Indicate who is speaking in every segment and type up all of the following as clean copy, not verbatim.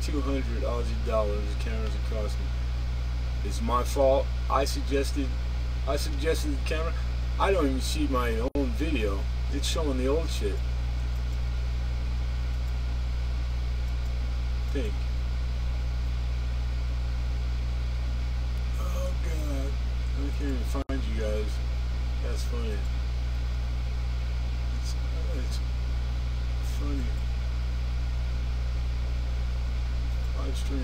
Speaker 1: 3,200 Aussie dollars. The cameras are costing. It's my fault. I suggested the camera. I don't even see my own video. It's showing the old shit. I think. Oh god. I can't even find you guys. That's funny. It's funny. Live stream.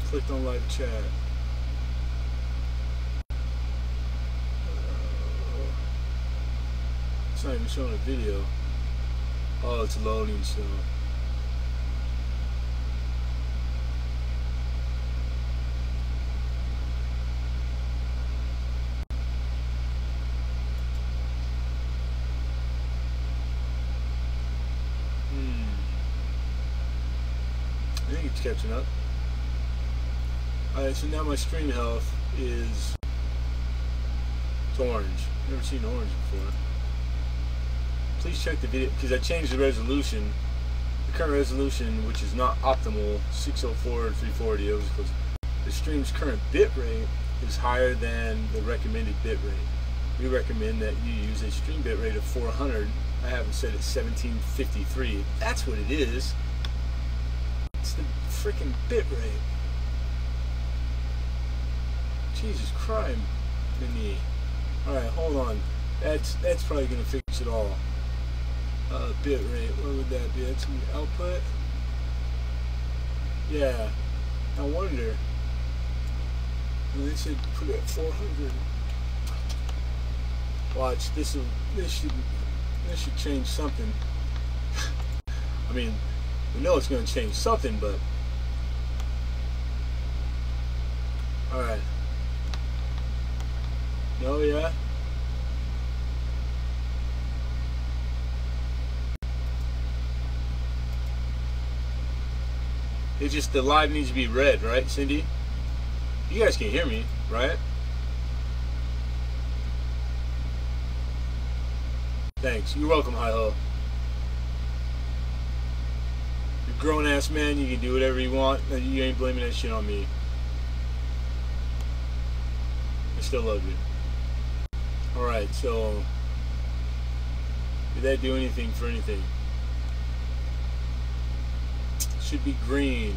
Speaker 1: Clicked on live chat. It's not even showing a video. Oh, it's loading still. I think it's catching up. Alright, so now my stream health is orange. Never seen orange before. Please check the video, because I changed the resolution. The current resolution, which is not optimal, 604 340. The stream's current bit rate is higher than the recommended bit rate. We recommend that you use a stream bit rate of 400. I have it set at 1753. That's what it is. It's the freaking bit rate. Jesus Christ, Mini. Alright, hold on. That's probably gonna fix it all. Bit rate, what would that be? That's output? Yeah. I wonder. They said put it at 400. Watch, this should change something. I mean, we know it's gonna change something, but alright. No, yeah. It's just the live needs to be red, right, Cindy? You guys can hear me, right? Thanks. You're welcome, hi-ho. You're a grown-ass man. You can do whatever you want. You ain't blaming that shit on me. I still love you. Alright, so did that do anything for anything? Should be green.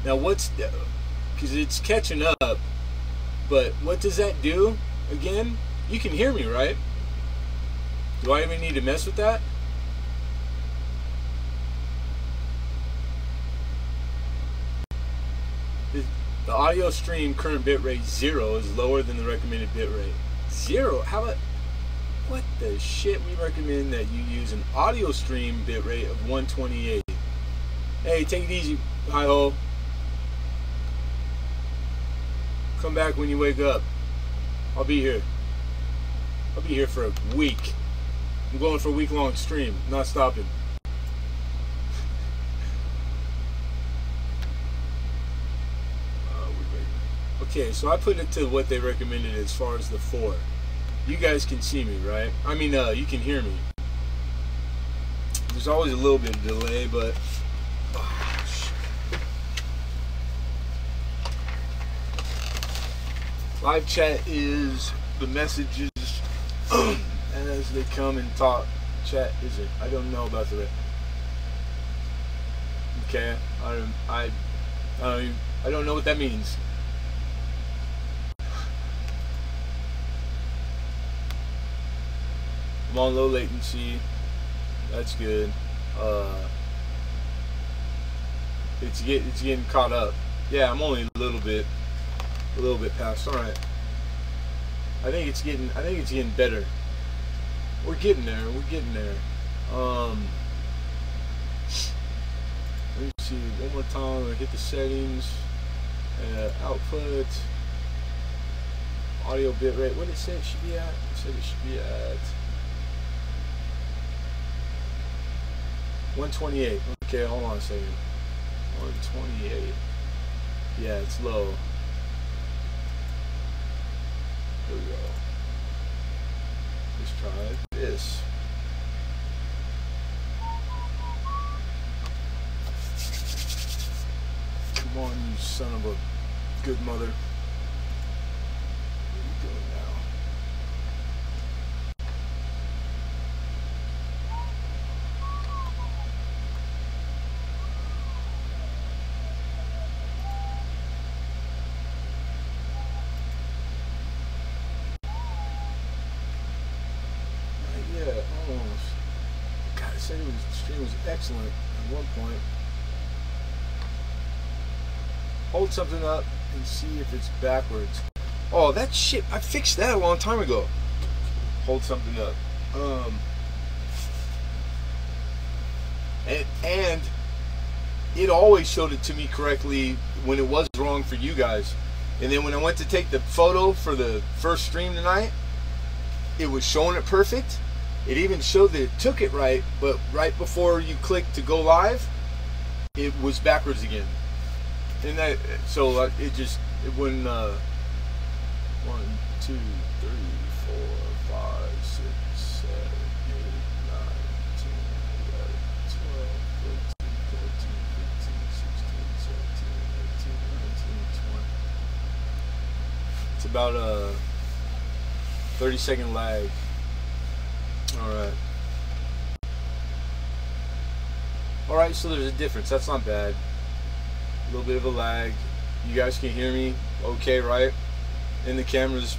Speaker 1: Now what's, because it's catching up, but what does that do again? You can hear me, right? Do I even need to mess with that? The audio stream current bitrate 0 is lower than the recommended bitrate. 0? How about, what the shit? We recommend that you use an audio stream bitrate of 128. Hey, take it easy, hi-ho. Come back when you wake up. I'll be here. I'll be here for a week. I'm going for a week-long stream, not stopping. Okay, so I put it to what they recommended as far as the 4. You guys can see me, right? I mean, you can hear me. There's always a little bit of delay, but oh, shit. Live chat is the messages as they come and talk. Chat is it? I don't know about the rest. Okay, I don't know what that means. I'm on low latency. That's good. It's getting caught up. Yeah, I'm only a little bit past. All right. I think it's getting better. We're getting there. We're getting there. Let me see one more time. I hit the settings. Output. Audio bitrate. What did it say it should be at? It said it should be at 128. Okay, hold on a second. 128. Yeah, it's low. Here we go. Let's try this. Come on, you son of a good mother. Where are you going now? Yeah, almost. God, I said the stream was excellent at one point. Hold something up and see if it's backwards. Oh, that shit, I fixed that a long time ago. Hold something up. And it always showed it to me correctly when it was wrong for you guys. And then when I went to take the photo for the first stream tonight, it was showing it perfect. It even showed that it took it right, but right before you clicked to go live, it was backwards again. And that, so it wouldn't, 1, 2, 3, 4, 5, 6, 7, 8, 9, 10, 11, 12, 13, 14, 15, 16, 17, 18, 19, 20. It's about a 30-second lag. Alright. Alright, so there's a difference. That's not bad. A little bit of a lag. You guys can hear me okay, right? And the camera's,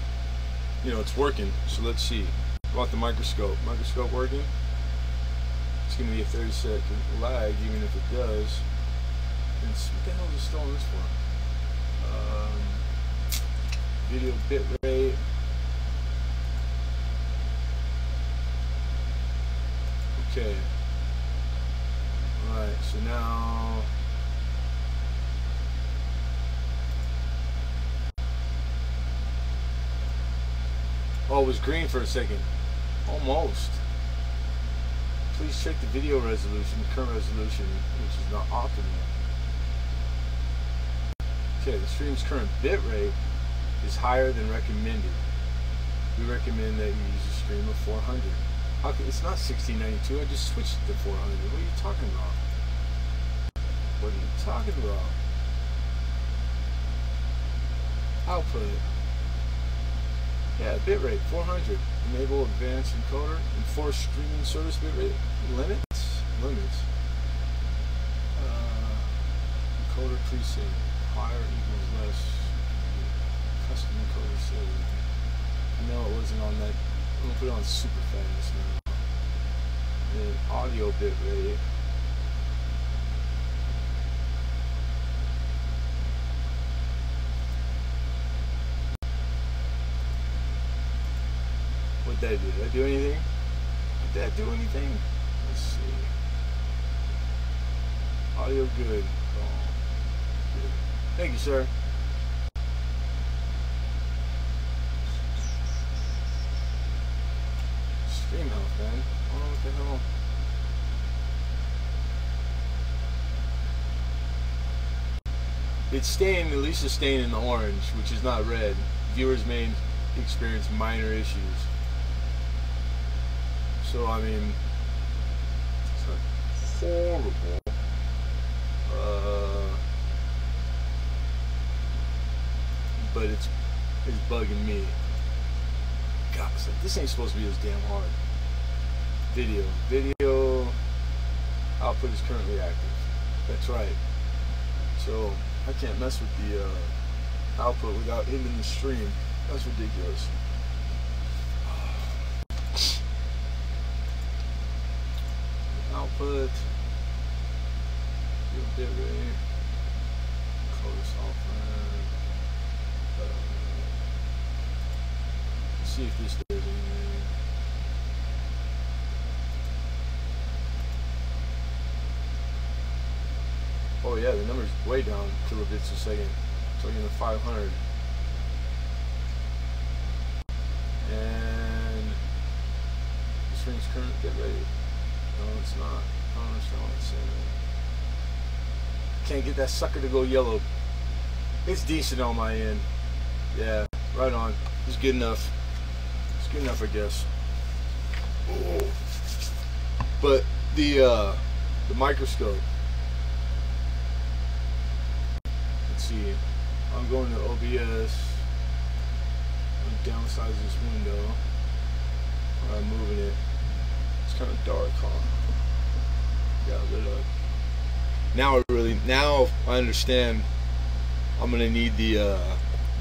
Speaker 1: you know, it's working. So let's see. How about the microscope? Microscope working? It's going to be a 30-second lag, even if it does. And what the hell is it still on this for? Video bit rate. Okay. Alright, so now oh, it was green for a second. Almost. Please check the video resolution, current resolution, which is not optimal. Okay, the stream's current bit rate is higher than recommended. We recommend that you use a stream of 400. Okay, it's not 1692, I just switched it to 400. What are you talking about? What are you talking about? Output. Yeah, bitrate 400. Enable advanced encoder. Enforce streaming service bitrate limits. Encoder preset. Higher equals less. Custom encoder setting. I know it wasn't on that. I'm gonna put it on super fast now. And audio bitrate. What'd that do? Did I do anything? Did that do anything? Let's see. Audio good. Oh, good. Thank you, sir. Stream health, man. I don't know what the hell. It's staying, at least it's staying in the orange, which is not red. Viewers may experience minor issues. So, I mean, it's not horrible. But it's bugging me. God, it's like, this ain't supposed to be this damn hard. Video output is currently active. That's right. So I can't mess with the output without ending the stream. That's ridiculous. Output. Bit rate. Encoder software. Let's see if this does anything. Oh yeah, the number's way down kilobits a second. It's like in the 500. And the stream's current bit rate. No, it's not. I don't understand what it's saying. Can't get that sucker to go yellow. It's decent on my end. Yeah. Right on. It's good enough. It's good enough, I guess. Oh. But the microscope. Let's see. I'm going to OBS. I'm downsize this window. I'm moving it. It's kind of dark, huh? Got lit up. Now I understand. I'm gonna need the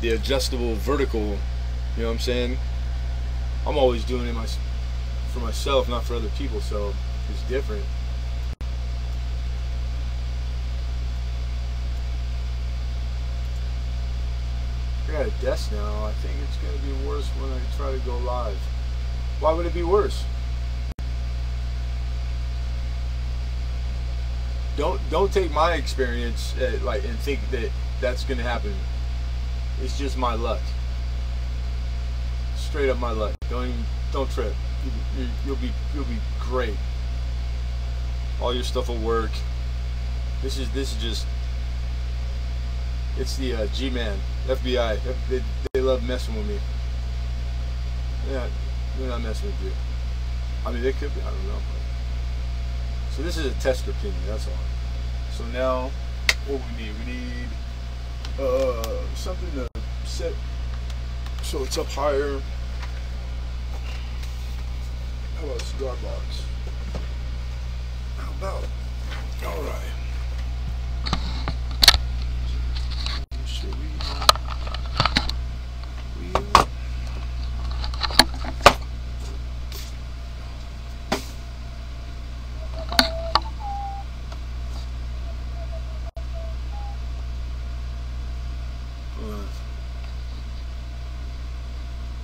Speaker 1: adjustable vertical. You know what I'm saying? I'm always doing it for myself, not for other people, so it's different. I got a desk now. I think it's gonna be worse when I try to go live. Why would it be worse? Don't take my experience and think that that's gonna happen. It's just my luck. Straight up my luck. Don't trip. You'll be great. All your stuff will work. This is just. It's the G-Man, FBI. They love messing with me. Yeah, they're not messing with you. I mean, they could be. I don't know. So this is a tester opinion. That's all. So now, what we need? We need something to set so it's up higher. How about a cigar box? How about? All right. Should we?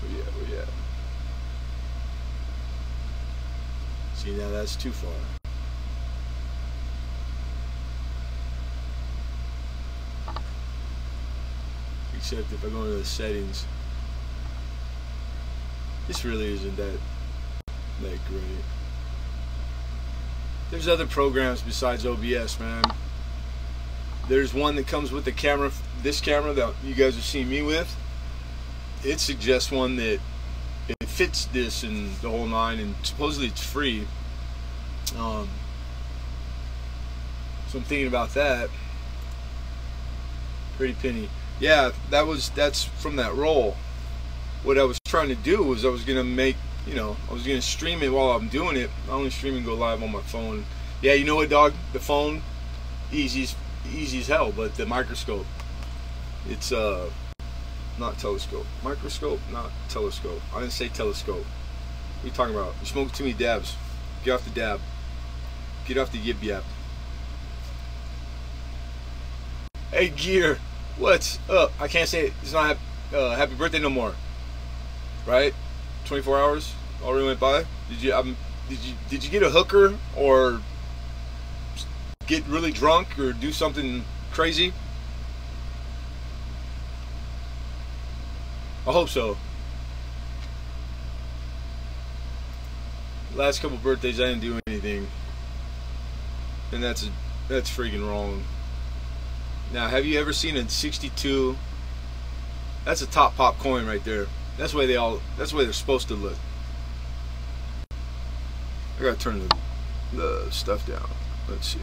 Speaker 1: Where you at? See, now that's too far. Except if I go into the settings, this really isn't that great. There's other programs besides OBS, man. There's one that comes with the camera, this camera that you guys have seen me with. It suggests one that it fits this and the whole nine, and supposedly it's free. So I'm thinking about that. Pretty penny. Yeah, that's from that roll. What I was trying to do was I was gonna make, I was gonna stream it while I'm doing it. I only stream and go live on my phone. Yeah, you know what, dog? The phone, easy as hell, but the microscope, it's not telescope. Microscope, not telescope. I didn't say telescope. What are you talking about? You're smoking too many dabs. Get off the dab. Get off the yip yap. Hey, Gear. What's up? I can't say it. It's not happy birthday no more. Right? 24 hours already went by. Did you get a hooker or get really drunk or do something crazy? I hope so. Last couple birthdays I didn't do anything, and that's freaking wrong. Now, have you ever seen a 62? That's a top pop coin right there. That's the way they're supposed to look. I gotta turn the stuff down. Let's see.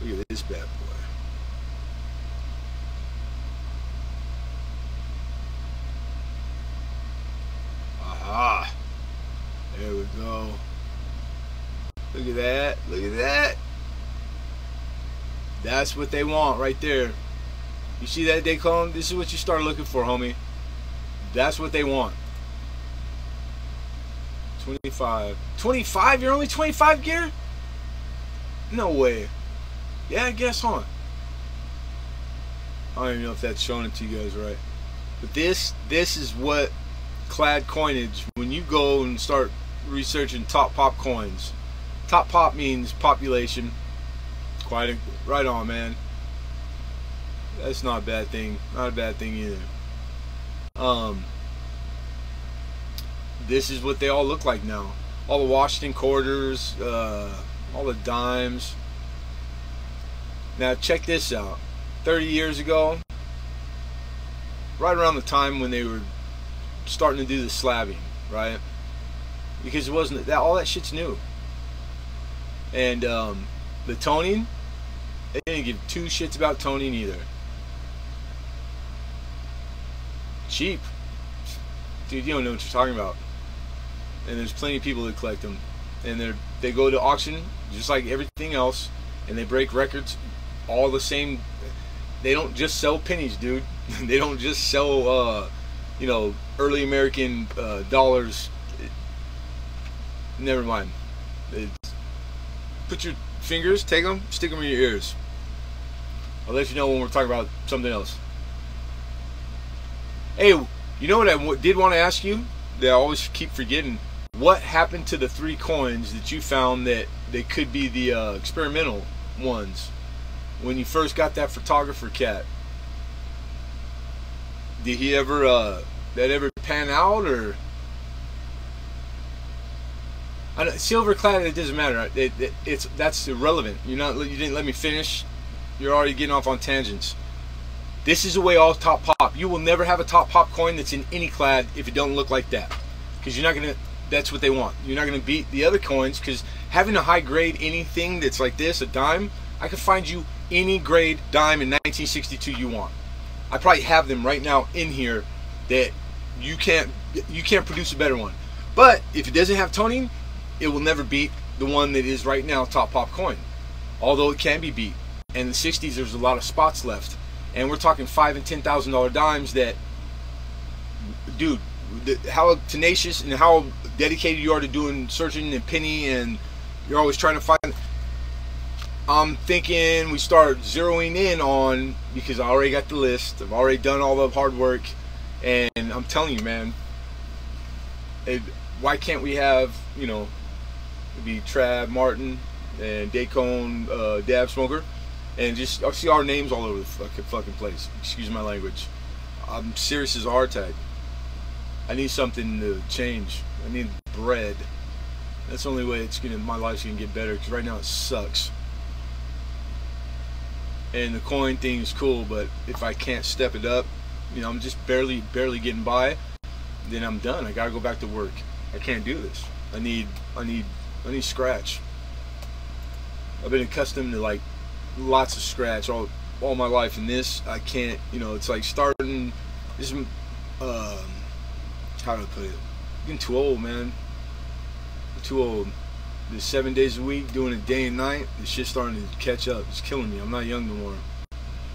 Speaker 1: Look at this bad boy. Aha. There we go. Look at that. Look at that. That's what they want right there. You see that, Daycon? This is what you start looking for, homie. That's what they want. 25. 25? You're only 25, Gear? No way. Yeah, I guess, huh? I don't even know if that's showing it to you guys right. But this is what clad coinage, when you go and start researching top pop coins. Top pop means population. Quite right on, man. That's not a bad thing. Not a bad thing either. This is what they all look like now. All the Washington quarters, all the dimes. Now check this out. 30 years ago, right around the time when they were starting to do the slabbing, right? Because it wasn't that all that shit's new. And the toning, they didn't give two shits about toning either. Cheap, dude. You don't know what you're talking about. And there's plenty of people that collect them, and they go to auction just like everything else, and they break records. All the same. They don't just sell pennies, dude. They don't just sell, early American dollars. Never mind. Put your fingers, take them, stick them in your ears. I'll let you know when we're talking about something else. Hey, you know what I did want to ask you that I always keep forgetting? What happened to the 3 coins that you found that they could be the experimental ones when you first got that photographer cat? Did he ever that ever pan out, or? I know, silver clad, it doesn't matter. That's irrelevant. You didn't let me finish. You're already getting off on tangents. This is the way all top pop. You will never have a top pop coin that's in any clad if it don't look like that, because you're not gonna. That's what they want. You're not gonna beat the other coins, because having a high grade anything that's like this, a dime, I could find you any grade dime in 1962 you want. I probably have them right now in here that you can't produce a better one. But if it doesn't have toning, it will never beat the one that is right now top pop coin. Although it can be beat. And in the 60s there's a lot of spots left. And we're talking $5,000 and $10,000 dimes that, dude, how tenacious and how dedicated you are to doing searching and penny, and you're always trying to find. I'm thinking we start zeroing in on, because I already got the list, I've already done all the hard work, and I'm telling you, man, why can't we have, it'd be Trav Martin and Dacone Dab Smoker, and just I'll see our names all over the fucking place. Excuse my language. I'm serious as a heart attack. I need something to change. I need bread. That's the only way my life's gonna get better, because right now it sucks. And the coin thing is cool, but if I can't step it up, I'm just barely getting by, then I'm done. I gotta go back to work. I can't do this. I need scratch. I've been accustomed to like lots of scratch all my life, and this I can't. It's like starting. This is how do I put it? I'm getting too old, man. I'm too old. This 7 days a week, doing it day and night, this shit's starting to catch up. It's killing me. I'm not young no more.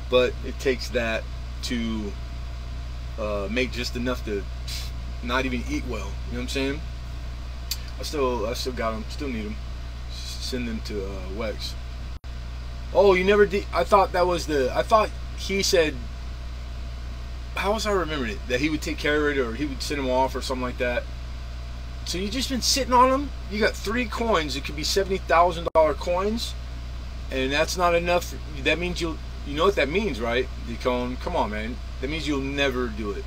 Speaker 1: But it takes that to make just enough to not even eat well. You know what I'm saying? I still got them. Still need them. Send them to Wex. Oh, you never did? I thought that was I thought he said. How was I remembering it? That he would take care of it, or he would send them off, or something like that. So you just been sitting on them? You got 3 coins. It could be $70,000 coins, and that's not enough. That means you know what that means, right? Decone, come on, man. That means you'll never do it.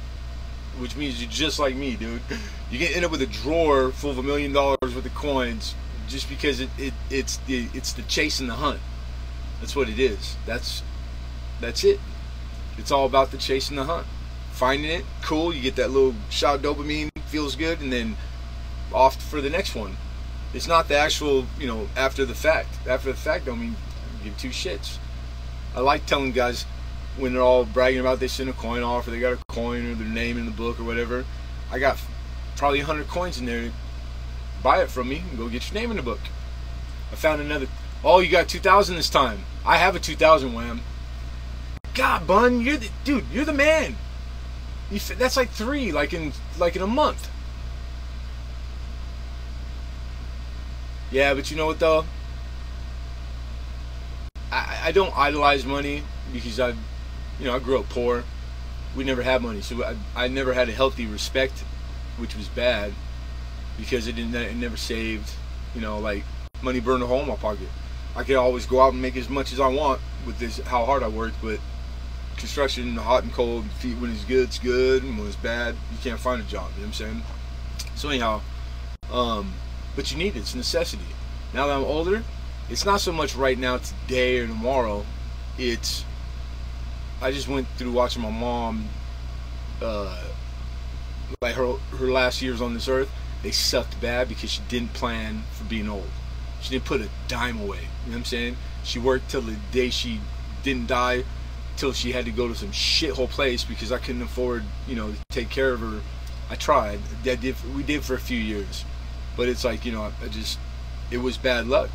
Speaker 1: Which means you're just like me, dude. You can end up with a drawer full of $1 million worth of coins just because it's the chase and the hunt. That's what it is. That's it. It's all about the chase and the hunt. Finding it, cool. You get that little shot of dopamine, feels good, and then off for the next one. It's not the actual, after the fact. After the fact don't mean give 2 shits. I like telling guys when they're all bragging about they sent a coin off, or they got a coin, or their name in the book, or whatever. I got probably 100 coins in there. Buy it from me and go get your name in the book. I found another. Oh, you got 2,000 this time. I have a 2,000, Wham. God, Bun, you're the man. That's like 3, like in a month. Yeah, but you know what though? I don't idolize money, because I grew up poor. We never had money, so I never had a healthy respect, which was bad, because it never saved. Like money burned a hole in my pocket. I could always go out and make as much as I want with this, how hard I worked, but construction, hot and cold, when it's good, it's good, and when it's bad, you can't find a job. You know what I'm saying? So anyhow, but you need it. It's a necessity. Now that I'm older, it's not so much right now, today or tomorrow.
Speaker 2: it's, I just went through watching my mom, like her last years on this earth, they sucked bad because she didn't plan for being old. She didn't put a dime away. You know what I'm saying? She worked till the day she didn't die, till she had to go to some shithole place because I couldn't afford, to take care of her. I tried. We did for a few years, but it's like, it was bad luck.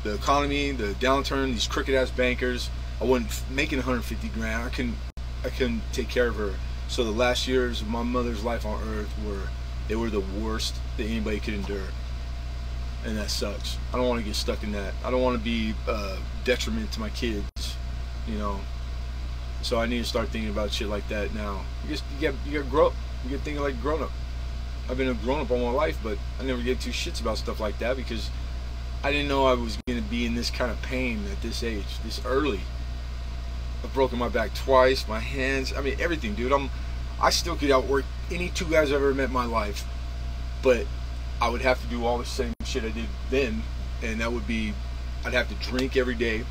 Speaker 2: The economy, the downturn, these crooked ass bankers. I wasn't making 150 grand. I couldn't take care of her. So the last years of my mother's life on earth were the worst that anybody could endure. And that sucks. I don't want to get stuck in that. I don't want to be detriment to my kids, So I need to start thinking about shit like that now. You got to grow up. You got to think like grown up. I've been a grown up all my life, but I never gave two shits about stuff like that because I didn't know I was going to be in this kind of pain at this age, this early. I've broken my back twice, my hands, everything, dude. I still could outwork any two guys I've ever met in my life, but I would have to do all the same shit I did then, and that would be, I'd have to drink every day,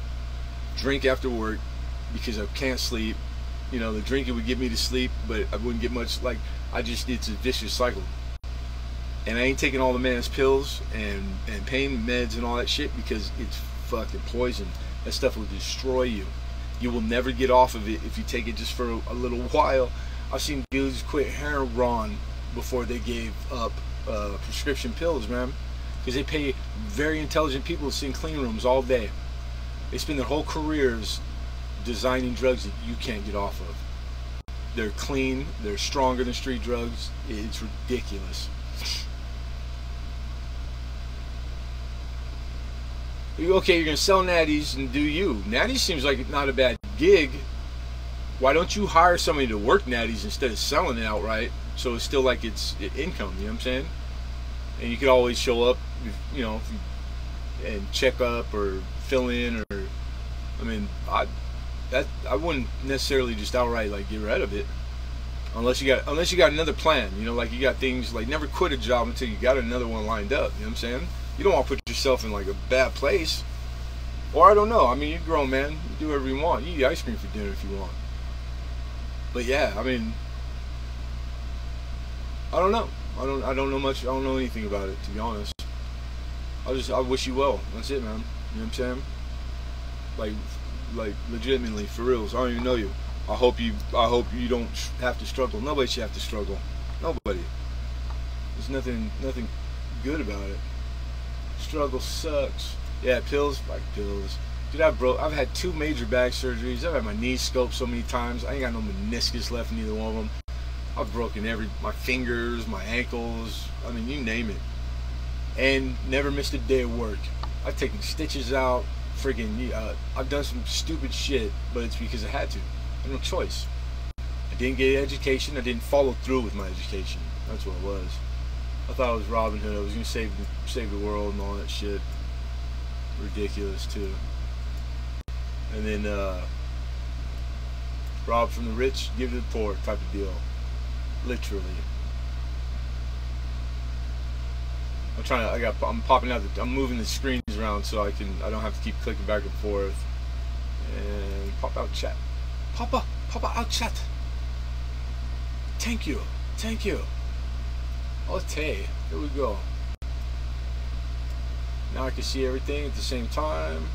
Speaker 2: drink after work, because I can't sleep. The drinking would get me to sleep, but I wouldn't get much, it's a vicious cycle. And I ain't taking all the man's pills and pain meds and all that shit because it's fucking poison. That stuff will destroy you. You will never get off of it if you take it just for a little while. I've seen dudes quit heroin before they gave up prescription pills, man, because they pay very intelligent people to sit in clean rooms all day. They spend their whole careers designing drugs that you can't get off of. They're clean, they're stronger than street drugs. It's ridiculous. Okay, you're gonna sell natties and do you. Natties seems like not a bad gig. Why don't you hire somebody to work natties instead of selling it outright? So it's still like it's income, you know what I'm saying? And you could always show up, and check up or fill in, or I wouldn't necessarily just outright get rid of it, unless you got another plan. Like you got things like never quit a job until you got another one lined up. You know what I'm saying? You don't want to put yourself in a bad place. Or I don't know. You're grown, man. You do whatever you want. You eat ice cream for dinner if you want. But yeah, I don't know. I don't know much. I don't know anything about it, to be honest. I wish you well. That's it, man. You know what I'm saying? Like legitimately, for reals. I don't even know you. I hope you don't have to struggle. Nobody should have to struggle. Nobody. There's nothing good about it. Struggle sucks. Yeah, pills, like pills. Dude, I've had 2 major back surgeries. I've had my knees scoped so many times. I ain't got no meniscus left in either one of them. I've broken my fingers, my ankles. You name it. And never missed a day of work. I've taken stitches out. I've done some stupid shit, but it's because I had to. I had no choice. I didn't get an education. I didn't follow through with my education. That's what it was. I thought it was Robin Hood. I was gonna save the world and all that shit. Ridiculous too. And then rob from the rich, give to the poor type of deal. Literally. I'm moving the screens around so I don't have to keep clicking back and forth. And pop out chat. Pop out chat. Thank you. Okay, here we go. Now I can see everything at the same time.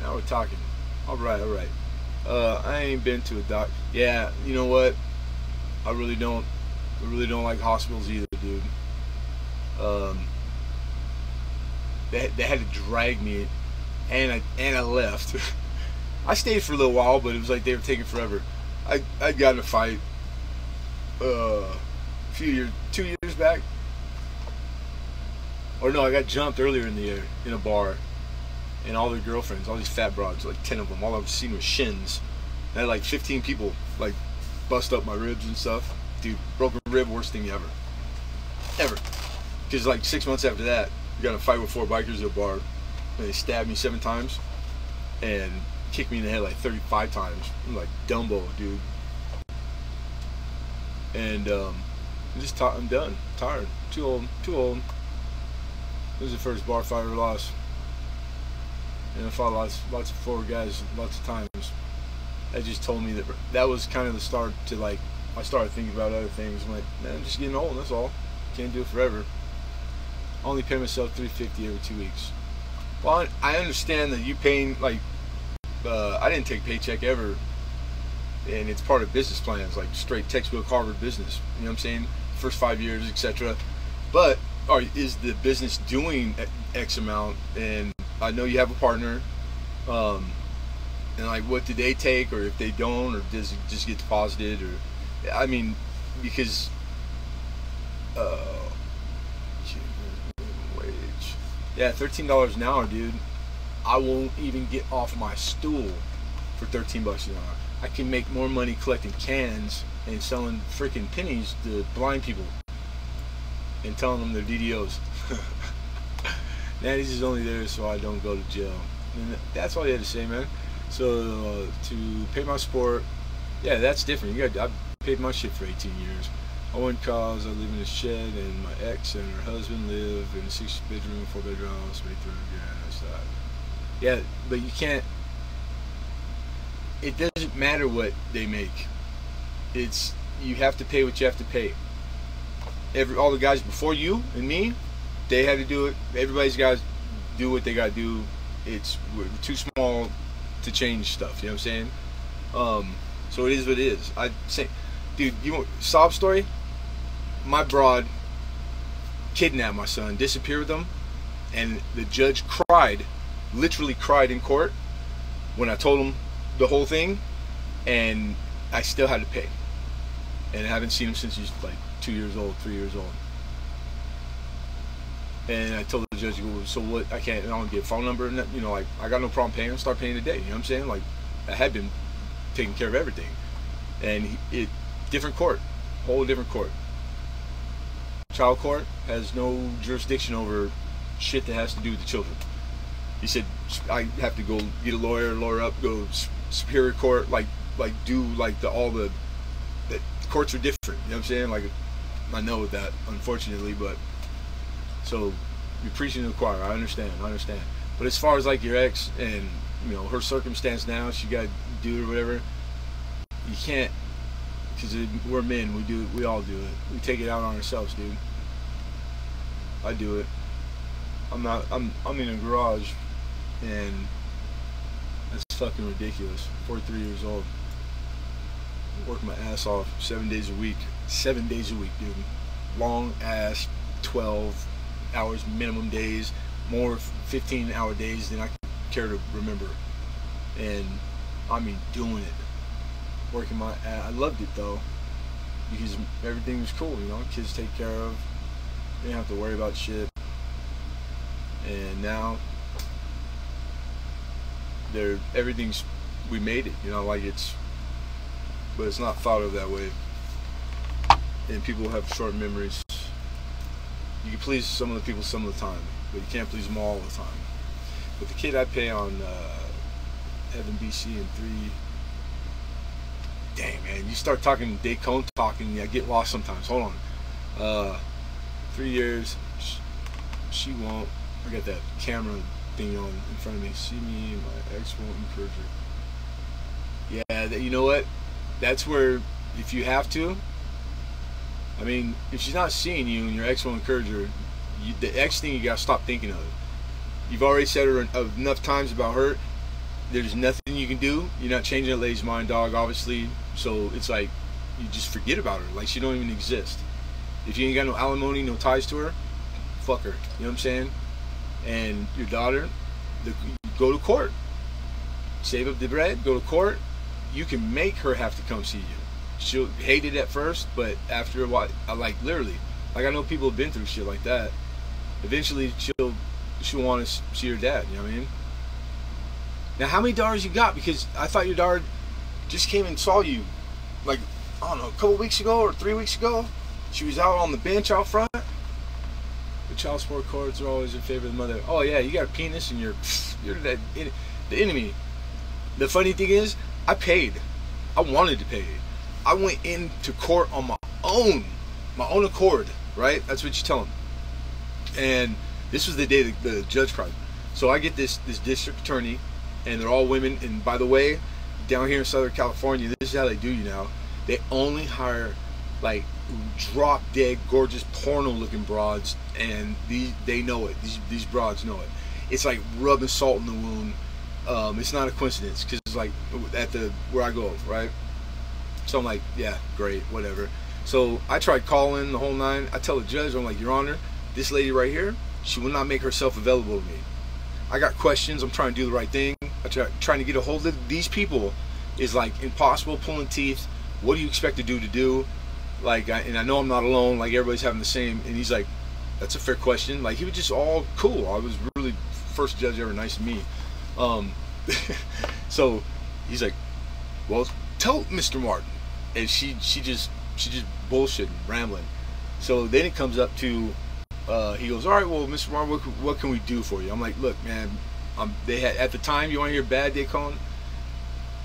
Speaker 2: Now we're talking. Alright. I ain't been to a doc. Yeah, you know what? I really don't like hospitals either, dude. They had to drag me, and I left. I stayed for a little while, but it was like they were taking forever. I got in a fight a few years, 2 years back. Or no, I got jumped earlier in the year in a bar, and all their girlfriends, all these fat broads, like 10 of them, all I've seen was shins. I had like 15 people bust up my ribs and stuff. Dude, broken rib, worst thing ever. Because 6 months after that, I got in a fight with 4 bikers at a bar, and they stabbed me 7 times and kicked me in the head 35 times. I'm like Dumbo, dude. And I'm done, tired, too old. It was the first bar fight I ever lost. and I fought lots of Florida guys lots of times. That just told me that was kind of the start to, like, I started thinking about other things. I'm like, man, I'm just getting old, that's all. Can't do it forever. I only pay myself $350 every 2 weeks. Well, I understand that you paying, like, I didn't take paycheck ever, and it's part of business plans, like straight textbook Harvard business. You know what I'm saying? First 5 years, etc. But is the business doing X amount? And I know you have a partner. And like, what did they take, or if they don't, or does it just get deposited, or I mean, because wage, yeah, $13 an hour, dude. I won't even get off my stool for $13 an hour. I can make more money collecting cans and selling freaking pennies to blind people and telling them they're DDOs. Natty's is only there so I don't go to jail. And that's all you had to say, man. So to pay my sport, yeah, that's different. I paid my shit for 18 years. I went cause I live in a shed, and my ex and her husband live in a 6-bedroom, 4-bedroom house, made $300,000. That's that. Yeah, but you can't. It doesn't matter what they make. It's, you have to pay what you have to pay. All the guys before you and me, they had to do it. Everybody's got to do what they got to do. We're too small to change stuff. You know what I'm saying? So it is what it is. I say, dude, you want sob story? My broad kidnapped my son, disappeared with him, and the judge cried, literally cried in court when I told him the whole thing, and I still had to pay. And I haven't seen him since he's like 2 years old, 3 years old. And I told the judge, so what? I don't get a phone number, and you know, like, I got no problem paying. Start paying today. You know what I'm saying? Like, I had been taking care of everything, and different court, whole different court. Child court has no jurisdiction over shit that has to do with the children. He said I have to go get a lawyer up, go superior court, like do like all the courts are different. You know what I'm saying? Like, I know that, unfortunately, but so you're preaching to the choir. I understand. But as far as like your ex and, you know, her circumstance now, she got to do it or whatever, you can't, because we're men. We all do it. We take it out on ourselves, dude. I do it. I'm in a garage, and that's fucking ridiculous. 43 years old. Working my ass off 7 days a week. 7 days a week, dude. Long ass 12 hours minimum days, more 15-hour days than I care to remember. And I mean, doing it. Working my ass. I loved it though, because everything was cool, you know. Kids take care of. You didn't have to worry about shit. And now we made it, you know, like but it's not thought of that way. And people have short memories. You can please some of the people some of the time, but you can't please them all the time. But the kid I pay on Evan BC and 3, dang man, you start talking Daycon talking, I get lost sometimes. Hold on. 3 years, she won't. I got that camera thing on in front of me. See me, my ex won't encourage her. Yeah, you know what? That's where, if you have to, I mean, if she's not seeing you and your ex won't encourage her, the ex thing you gotta stop thinking of. You've already said her enough times about her. There's nothing you can do. You're not changing that lady's mind, dog, obviously. So it's like, you just forget about her. Like she don't even exist. If you ain't got no alimony, no ties to her, fuck her. You know what I'm saying? And your daughter, go to court. Save up the bread, go to court. You can make her have to come see you. She'll hate it at first, but after a while, literally, I know people have been through shit like that. Eventually, she'll want to see her dad. You know what I mean? Now, how many daughters you got? Because I thought your daughter just came and saw you, like, I don't know, a couple weeks ago or 3 weeks ago. She was out on the bench out front. The child support courts are always in favor of the mother. Oh yeah, you got a penis and you're the enemy. The funny thing is, I paid. I wanted to pay. I went into court on my own accord, right? That's what you tell them. And this was the day the judge cried. So I get this district attorney, and they're all women. And by the way, down here in Southern California, this is how they do you now. They only hire like drop dead gorgeous porno looking broads, and they know it. These broads know it. It's like rubbing salt in the wound. It's not a coincidence, because it's like at the where I go, right? So I'm like, yeah, great, whatever. So I tried calling the whole nine. I tell the judge, I'm like, Your Honor, this lady right here, she will not make herself available to me. I got questions. I'm trying to do the right thing. Trying to get a hold of these people is like impossible, pulling teeth. What do you expect to do? Like, and I know I'm not alone. Like, everybody's having the same. And he's like, that's a fair question. Like, he was just all cool. I was really first judge ever nice to me. So he's like, well, tell Mr. Martin. And she just bullshitting, rambling. So then it comes up to, he goes, all right, well, Mr. Martin, what can we do for you? I'm like, look, man, they had, at the time, you want to hear bad, they call them?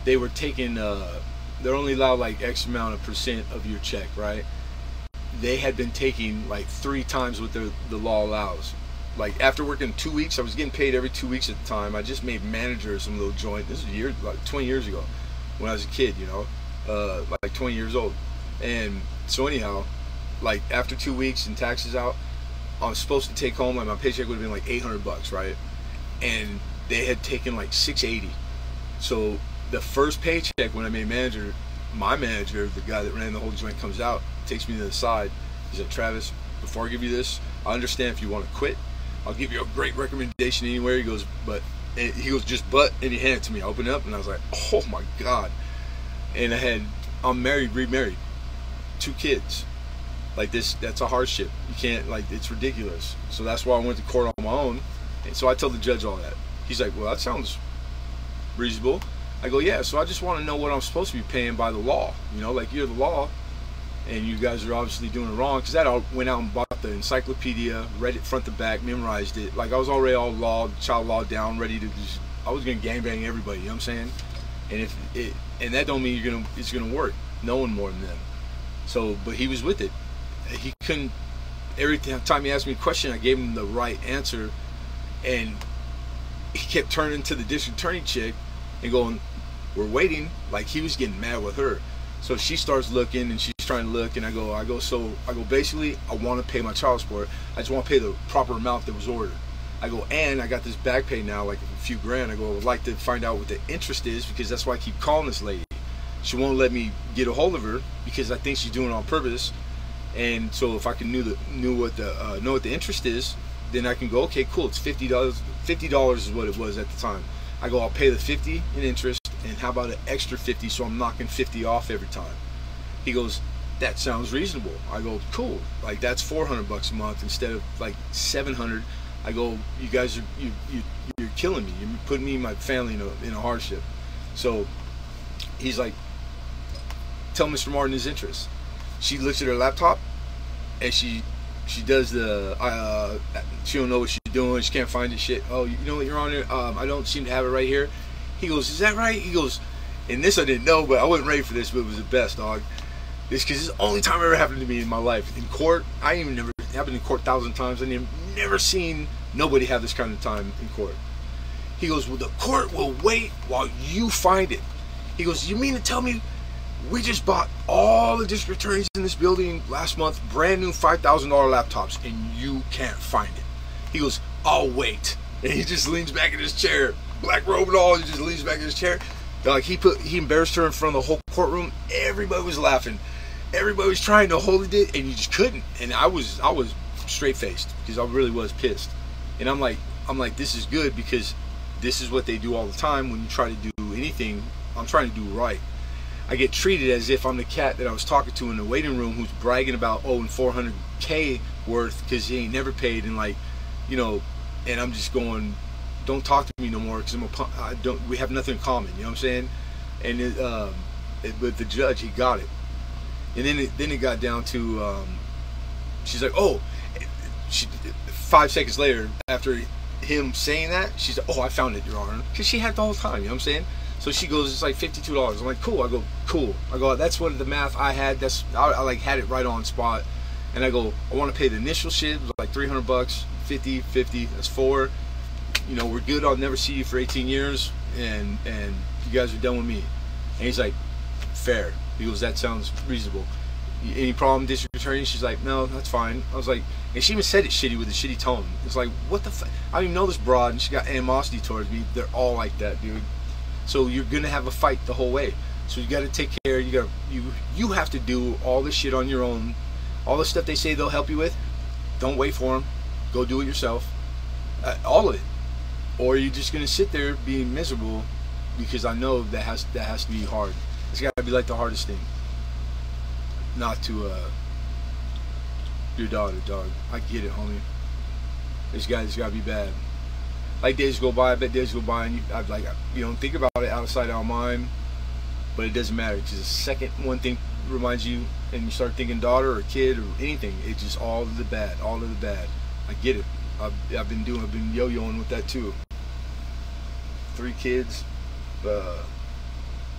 Speaker 2: They were taking, they're only allowed like X amount of % of your check, right? They had been taking like 3 times what the law allows. Like, after working 2 weeks, I was getting paid every 2 weeks at the time. I just made manager of some little joint. This is like 20 years ago, when I was a kid, you know, like 20 years old. And so anyhow, like after 2 weeks and taxes out, I was supposed to take home, like my paycheck would have been like $800, right? And they had taken like $680. So the first paycheck when I made manager, my manager, the guy that ran the whole joint, comes out, takes me to the side. He's like, Travis, before I give you this, I understand if you want to quit. I'll give you a great recommendation anywhere. He goes, and he handed it to me. I opened it up and I was like, oh my God. And I'm married, remarried, 2 kids. Like, that's a hardship. You can't, like, it's ridiculous. So that's why I went to court on my own. And so I tell the judge all that. He's like, well, that sounds reasonable. I go, yeah, so I just want to know what I'm supposed to be paying by the law. You know, like, you're the law, and you guys are obviously doing it wrong. Because that, I went out and bought the encyclopedia, read it front to back, memorized it. Like, I was already all child law down, ready to just, I was going to gangbang everybody, you know what I'm saying? And that don't mean it's gonna work. No one more than them. So, but he was with it. He couldn't. Every time he asked me a question, I gave him the right answer, and he kept turning to the district attorney chick and going, "We're waiting." Like, he was getting mad with her. So she starts looking, and she's trying to look, and I go, basically, I want to pay my child support. I just want to pay the proper amount that was ordered. I go, and I got this back pay now, like a few grand. I go, I would like to find out what the interest is, because that's why I keep calling this lady. She won't let me get a hold of her because I think she's doing it on purpose. And so if I can know what the interest is, then I can go, okay, cool, it's $50. $50 is what it was at the time. I go, I'll pay the 50 in interest, and how about an extra 50, so I'm knocking 50 off every time. He goes, that sounds reasonable. I go, cool, like that's $400 a month instead of like $700. I go, you guys are you're killing me. You're putting me and my family in a hardship. So he's like, tell Mr. Martin his interest. She looks at her laptop, and she does the she don't know what she's doing. She can't find the shit. Oh, you know what, Your Honor? I don't seem to have it right here. He goes, is that right? He goes, and this I didn't know, but I wasn't ready for this, but it was the best, dog. It's because it's the only time it ever happened to me in my life. In court, I've been in court 1,000 times. I've never seen nobody have this kind of time in court. He goes, well, the court will wait while you find it. He goes, you mean to tell me we just bought all the district attorneys in this building last month, brand new $5,000 laptops, and you can't find it? He goes, I'll wait. And he just leans back in his chair, black robe and all, he just leans back in his chair. Like, he embarrassed her in front of the whole courtroom. Everybody was laughing. Everybody was trying to hold it, and you just couldn't. And I was straight faced because I really was pissed. And I'm like, this is good, because this is what they do all the time when you try to do anything. I'm trying to do right. I get treated as if I'm the cat that I was talking to in the waiting room who's bragging about owing $400K worth because he ain't never paid, and like, you know, and I'm just going, don't talk to me no more because we have nothing in common, you know what I'm saying? And but the judge, he got it. And then it got down to, she's like, oh, 5 seconds later, after him saying that, she's like, oh, I found it, Your Honor, because she had it the whole time, you know what I'm saying? So she goes, it's like $52. I'm like, cool. I go, cool. I go, that's what the math I had. I like had it right on spot. And I go, I want to pay the initial shit. It was like $300, 50, that's 4. you know, we're good. I'll never see you for 18 years, and you guys are done with me. And he's like, fair. He goes, that sounds reasonable. Any problem, district attorney? She's like, no, that's fine. I was like, and she even said it shitty with a shitty tone. It's like, what the fuck? I don't even know this broad, and she got animosity towards me. They're all like that, dude. So you're gonna have a fight the whole way. So you gotta take care. You have to do all this shit on your own. All the stuff they say they'll help you with, don't wait for them. Go do it yourself. All of it. Or you're just gonna sit there being miserable, because I know that has to be hard. It's gotta be like the hardest thing. Not to your daughter, dog. I get it, homie. This guy's gotta be bad. Like days go by, I bet days go by, and you don't think about it, out of sight, out of mind. But it doesn't matter, because the second one thing reminds you, and you start thinking daughter or kid or anything, it's just all of the bad, all of the bad. I get it. I've been yo-yoing with that too. 3 kids,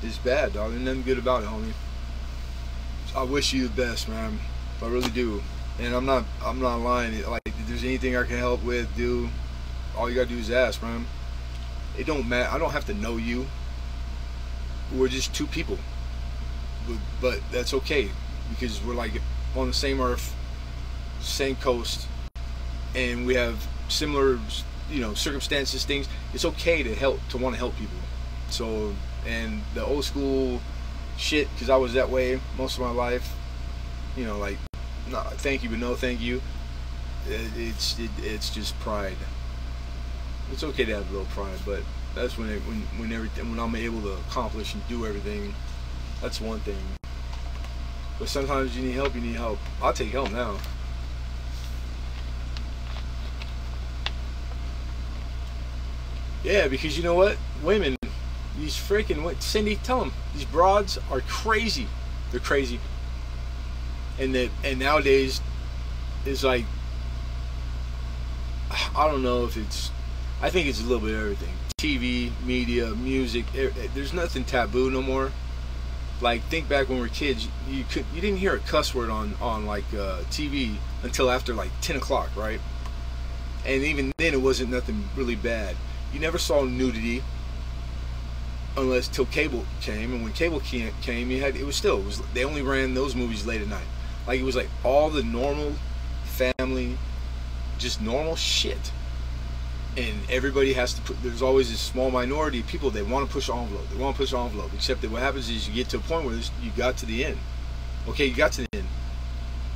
Speaker 2: it's bad, dog. There's nothing good about it, homie. I wish you the best, man. I really do. And I'm not lying. Like, if there's anything I can help with, do. All you gotta do is ask, man. It don't matter. I don't have to know you. We're just 2 people. But that's okay, because we're like on the same earth, same coast, and we have similar, you know, circumstances, things. It's okay to want to help people. So, and the old school shit, because I was that way most of my life, you know, like, no, thank you, but no thank you. It's just pride. It's okay to have a little pride, but that's when I'm able to accomplish and do everything. That's one thing. But sometimes you need help. You need help. I'll take help now. Yeah, because you know what? Women, these freaking, Cindy, tell them, these broads are crazy. They're crazy. And nowadays, it's like, I don't know if it's, I think it's a little bit of everything. TV, media, music, there's nothing taboo no more. Like, think back when we were kids, you didn't hear a cuss word on like TV until after like 10 o'clock, right? And even then it wasn't nothing really bad. You never saw nudity unless till cable came, and when cable came, they only ran those movies late at night. Like, it was like all the normal family, just normal shit. And everybody has to put, there's always this small minority of people, they want to push the envelope. They want to push the envelope. Except that what happens is you get to a point where you got to the end. Okay, you got to the end.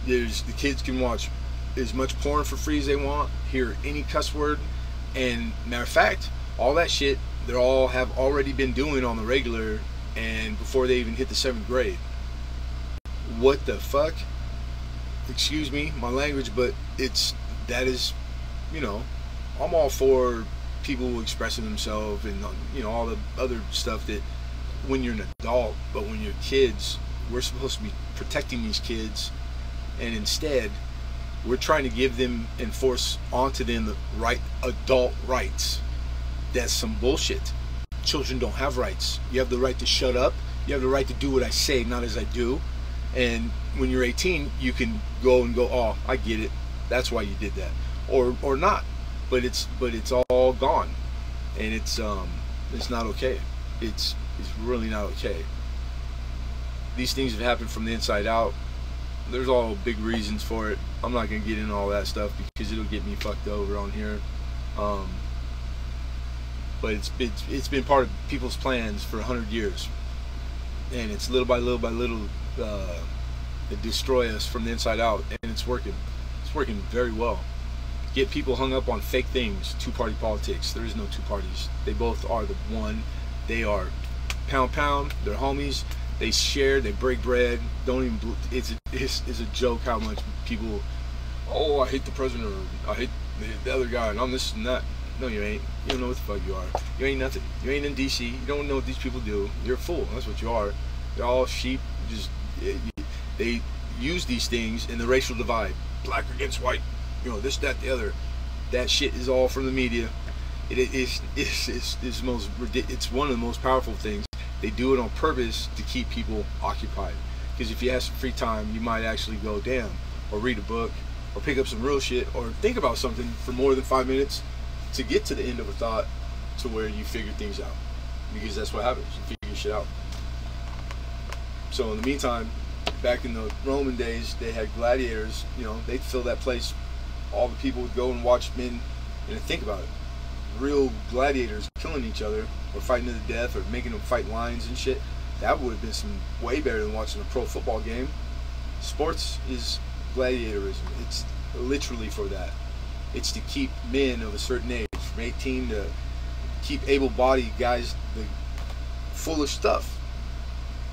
Speaker 2: The kids can watch as much porn for free as they want, hear any cuss word, and matter of fact, all that shit, they all have already been doing on the regular, and before they even hit the 7th grade. What the fuck? Excuse me, my language, but that is, you know, I'm all for people expressing themselves and, you know, all the other stuff that when you're an adult, but when you're kids, we're supposed to be protecting these kids, and instead we're trying to give them and force onto them the right adult rights. That's some bullshit. Children don't have rights. You have the right to shut up. You have the right to do what I say, not as I do. And when you're 18, you can go, oh, I get it. That's why you did that, or not. But it's all gone, and it's not okay. It's really not okay. These things have happened from the inside out. There's all big reasons for it. I'm not gonna get into all that stuff because it'll get me fucked over on here. But it's been part of people's plans for 100 years, and it's little by little to destroy us from the inside out, and it's working. It's working very well. Get people hung up on fake things, 2-party politics. There is no 2 parties. They both are the one. They are pound pound. They're homies. They share. They break bread. Don't even. It's a joke how much people. Oh, I hate the president, or I hate the other guy, and I'm this and that. No, you ain't. You don't know what the fuck you are. You ain't nothing. You ain't in DC. You don't know what these people do. You're a fool. That's what you are. They're all sheep. They use these things in the racial divide. Black against white. You know, this, that, the other. That shit is all from the media. It's one of the most powerful things. They do it on purpose to keep people occupied. Because if you have some free time, you might actually go, damn, or read a book, or pick up some real shit, or think about something for more than 5 minutes. to get to the end of a thought to where you figure things out, because that's what happens. You figure shit out. So in the meantime, back in the Roman days, they had gladiators. You know, they'd fill that place. All the people would go and watch men, and think about it. Real gladiators killing each other, or fighting to the death, or making them fight lions and shit. That would have been some way better than watching a pro football game. Sports is gladiatorism. It's literally for that. It's to keep men of a certain age, from 18 to keep able-bodied guys full of stuff.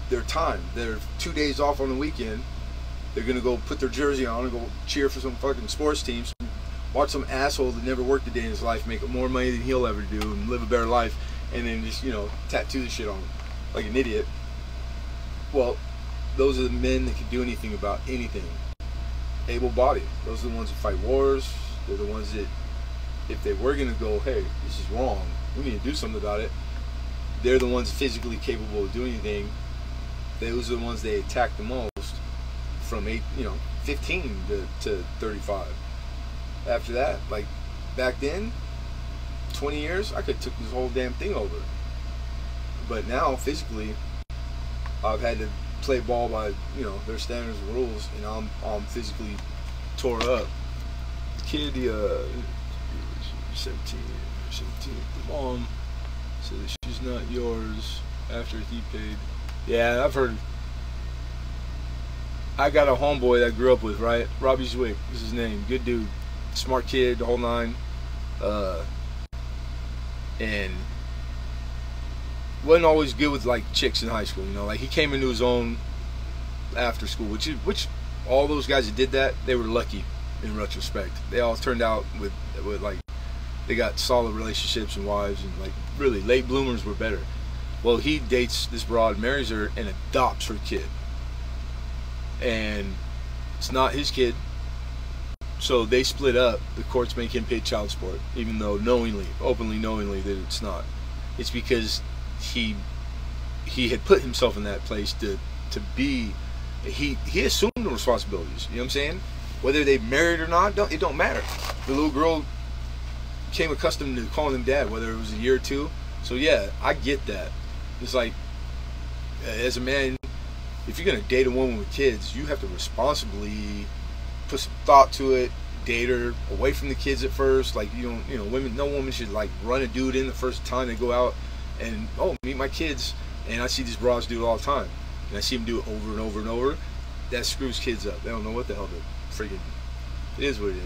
Speaker 2: Their time. They're 2 days off on the weekend. They're gonna go put their jersey on and go cheer for some fucking sports teams. Watch some asshole that never worked a day in his life make more money than he'll ever do and live a better life, and then just, you know, tattoo the shit on him like an idiot. Well, those are the men that can do anything about anything. Able-bodied. Those are the ones that fight wars. They're the ones that, if they were gonna go, hey, this is wrong, we need to do something about it, they're the ones physically capable of doing anything. Those are the ones they attack the most, from 15 to 35. After that, like back then, 20 years, I could have took this whole damn thing over. But now, physically, I've had to play ball by, you know, their standards and rules, and I'm physically tore up. The kid, 17, the mom said that she's not yours after he paid. Yeah, I've heard. I got a homeboy that I grew up with, right? Robbie Zwick is his name. Good dude. Smart kid, the whole nine. And wasn't always good with like chicks in high school, you know. Like he came into his own after school, which all those guys that did that, they were lucky in retrospect. They all turned out with like, they got solid relationships and wives, and like really late bloomers were better. Well, he dates this broad, marries her, and adopts her kid. And it's not his kid. So they split up. The courts make him pay child support, even though openly knowingly that it's not. It's because he had put himself in that place to be, he assumed the responsibilities. You know what I'm saying? Whether they married or not, it don't matter. The little girl became accustomed to calling him dad, whether it was a year or two. So yeah, I get that. It's like, as a man, if you're gonna date a woman with kids, you have to responsibly put some thought to it. Date her away from the kids at first. Like, women, no woman should like run a dude in the first time they go out and, oh, meet my kids. And I see these bras do it all the time, and I see them do it over and over and over. That screws kids up. They don't know what the hell to freaking. It is what it is.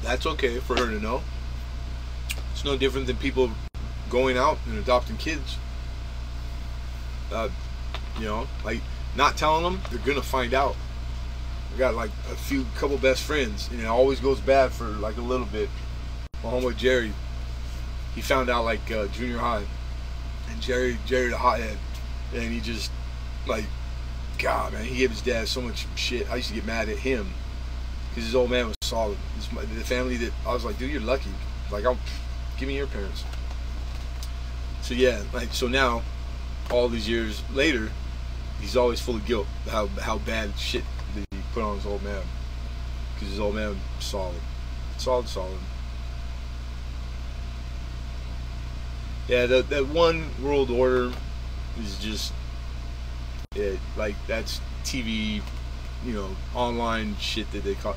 Speaker 2: That's okay for her to know. It's no different than people going out and adopting kids. Like not telling them, they're gonna find out. I got like couple best friends, and it always goes bad for like a little bit. My homeboy Jerry, he found out like junior high, and Jerry the hothead, and he just like, God, man, he gave his dad so much shit. I used to get mad at him because his old man was solid. The family that I was like, dude, you're lucky. Like, give me your parents. So yeah, like, so now, all these years later, he's always full of guilt. How bad shit that he put on his old man, because his old man was solid. Yeah, that one world order is just, like, that's TV, online shit that they call.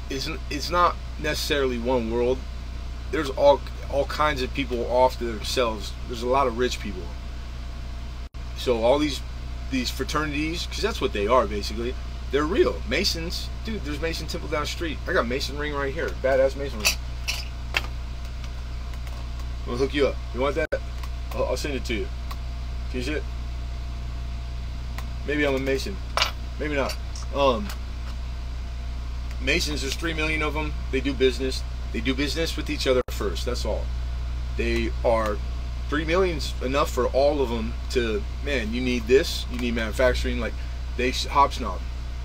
Speaker 2: It's not necessarily one world. There's all kinds of people off to themselves. There's a lot of rich people. So all these fraternities, because that's what they are basically. They're real. Masons, dude. There's Mason Temple down the street. I got a Mason ring right here. Badass Mason ring. I'm gonna hook you up. You want that? I'll send it to you. Can you see it? Maybe I'm a Mason. Maybe not. Masons, there's 3 million of them. They do business. They do business with each other first. That's all. They are 3 million's enough for all of them to, man, you need this. You need manufacturing. Like, they hobsnob.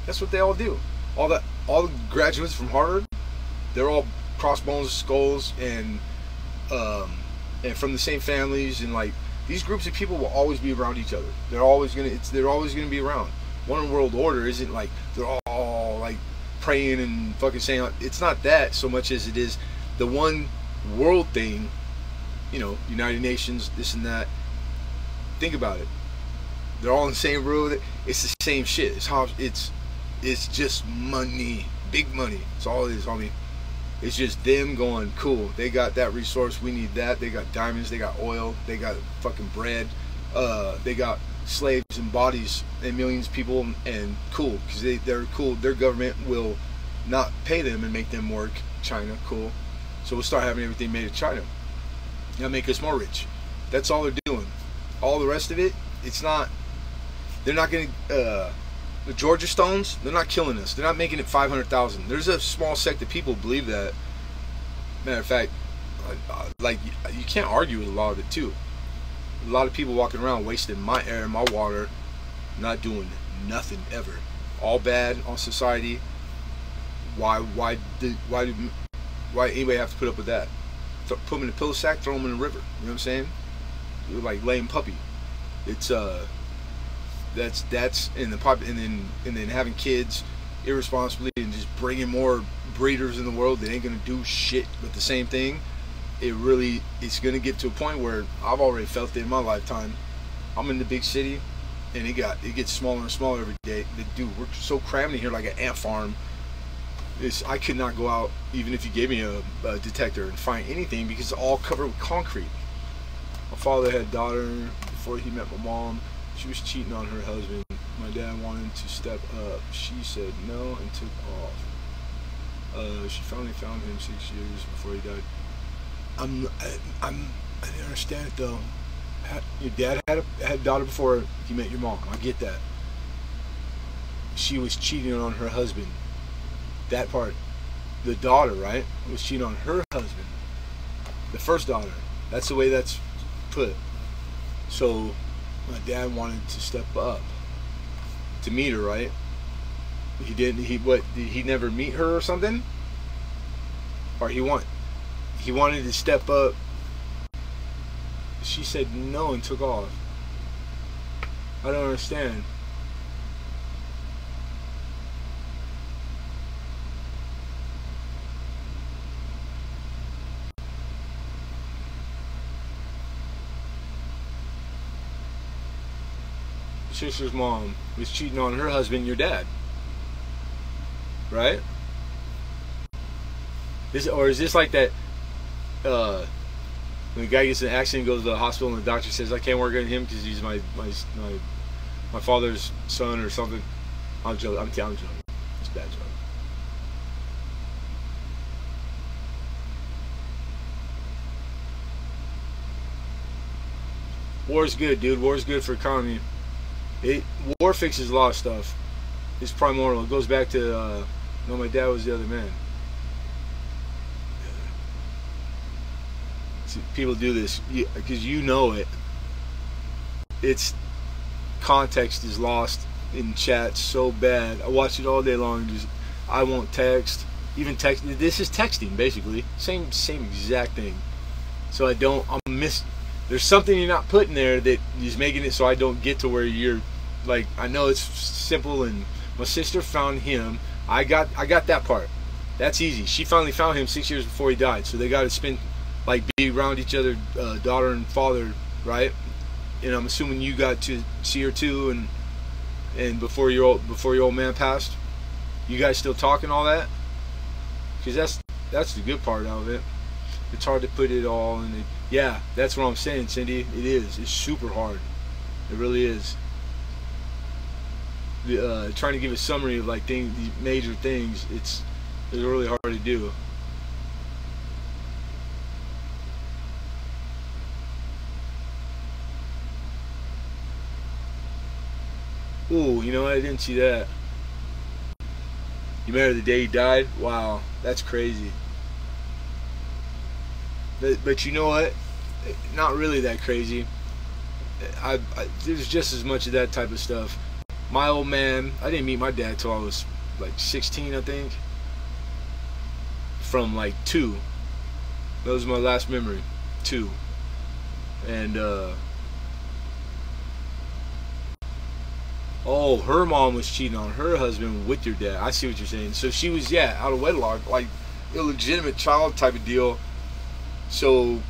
Speaker 2: That's what they all do. All the graduates from Harvard, they're all crossbones, skulls, and from the same families, and like these groups of people will always be around each other. They're always gonna be around. One world order isn't like they're all like praying and fucking saying. It's not that so much as it is the one world thing. You know, United Nations, this and that. Think about it. They're all in the same room. It's the same shit. It's just money, big money. It's all it is, homie. It's just them going, cool, they got that resource, we need that. They got diamonds, they got oil, they got fucking bread, they got slaves and bodies and millions of people, and cool, because they're cool. Their government will not pay them and make them work. China, cool. So we'll start having everything made in China. That'll make us more rich. That's all they're doing. All the rest of it, it's not, they're not going to, the Georgia Stones, they're not killing us. They're not making it 500,000. There's a small sect of people who believe that. Matter of fact, like you can't argue with a lot of it too. A lot of people walking around wasting my air, my water, not doing nothing ever. All bad on society. Why anybody have to put up with that? Put them in a pillow sack, throw them in the river. You know what I'm saying? You're like laying puppy. It's that's in the pop, and then having kids irresponsibly and just bringing more breeders in the world that ain't gonna do shit but the same thing. It's gonna get to a point where I've already felt it in my lifetime. I'm in the big city, and it gets smaller and smaller every day. Dude, we're so crammed in here like an ant farm. I could not go out even if you gave me a detector and find anything because it's all covered with concrete. My father had a daughter before he met my mom. She was cheating on her husband. My dad wanted to step up. She said no and took off. She finally found him 6 years before he died. I didn't understand it though. Your dad had a daughter before he met your mom. I get that. She was cheating on her husband. That part. The daughter, right, was cheating on her husband. The first daughter. That's the way that's put. So my dad wanted to step up to meet her, right? He didn't. Did he never meet her or something? Or he wanted to step up. She said no and took off. I don't understand. Sister's mom was cheating on her husband, your dad, right? Is this like that? When the guy gets in an accident, goes to the hospital, and the doctor says, "I can't work on him because he's my father's son or something." I'm joking. I'm joking. It's a bad joke. War's good, dude. War's good for economy. War fixes a lot of stuff. It's primordial. It goes back to no, my dad was the other man. See, people do this because you know it. It's context is lost in chats so bad. I watch it all day long. I won't text. Even text. This is texting basically. Same exact thing. So there's something you're not putting there that is making it so I don't get to where you're like. I know it's simple, and my sister found him. I got that part. That's easy. She finally found him 6 years before he died. So they got to spend, like, be around each other, daughter and father, right? And I'm assuming you got to see her too, and before your old man passed, you guys still talking all that? Because that's the good part of it. It's hard to put it all in it. Yeah, that's what I'm saying, Cindy. It is. It's super hard. It really is. Trying to give a summary of like these major things, it's really hard to do. Ooh, you know what? I didn't see that. You met her the day he died? Wow, that's crazy. But you know what? Not really that crazy. There's just as much of that type of stuff. My old man, I didn't meet my dad till I was like 16, I think. From like 2. That was my last memory. 2. And Oh, her mom was cheating on her husband with your dad. I see what you're saying. So she was, yeah, out of wedlock, like illegitimate child type of deal. So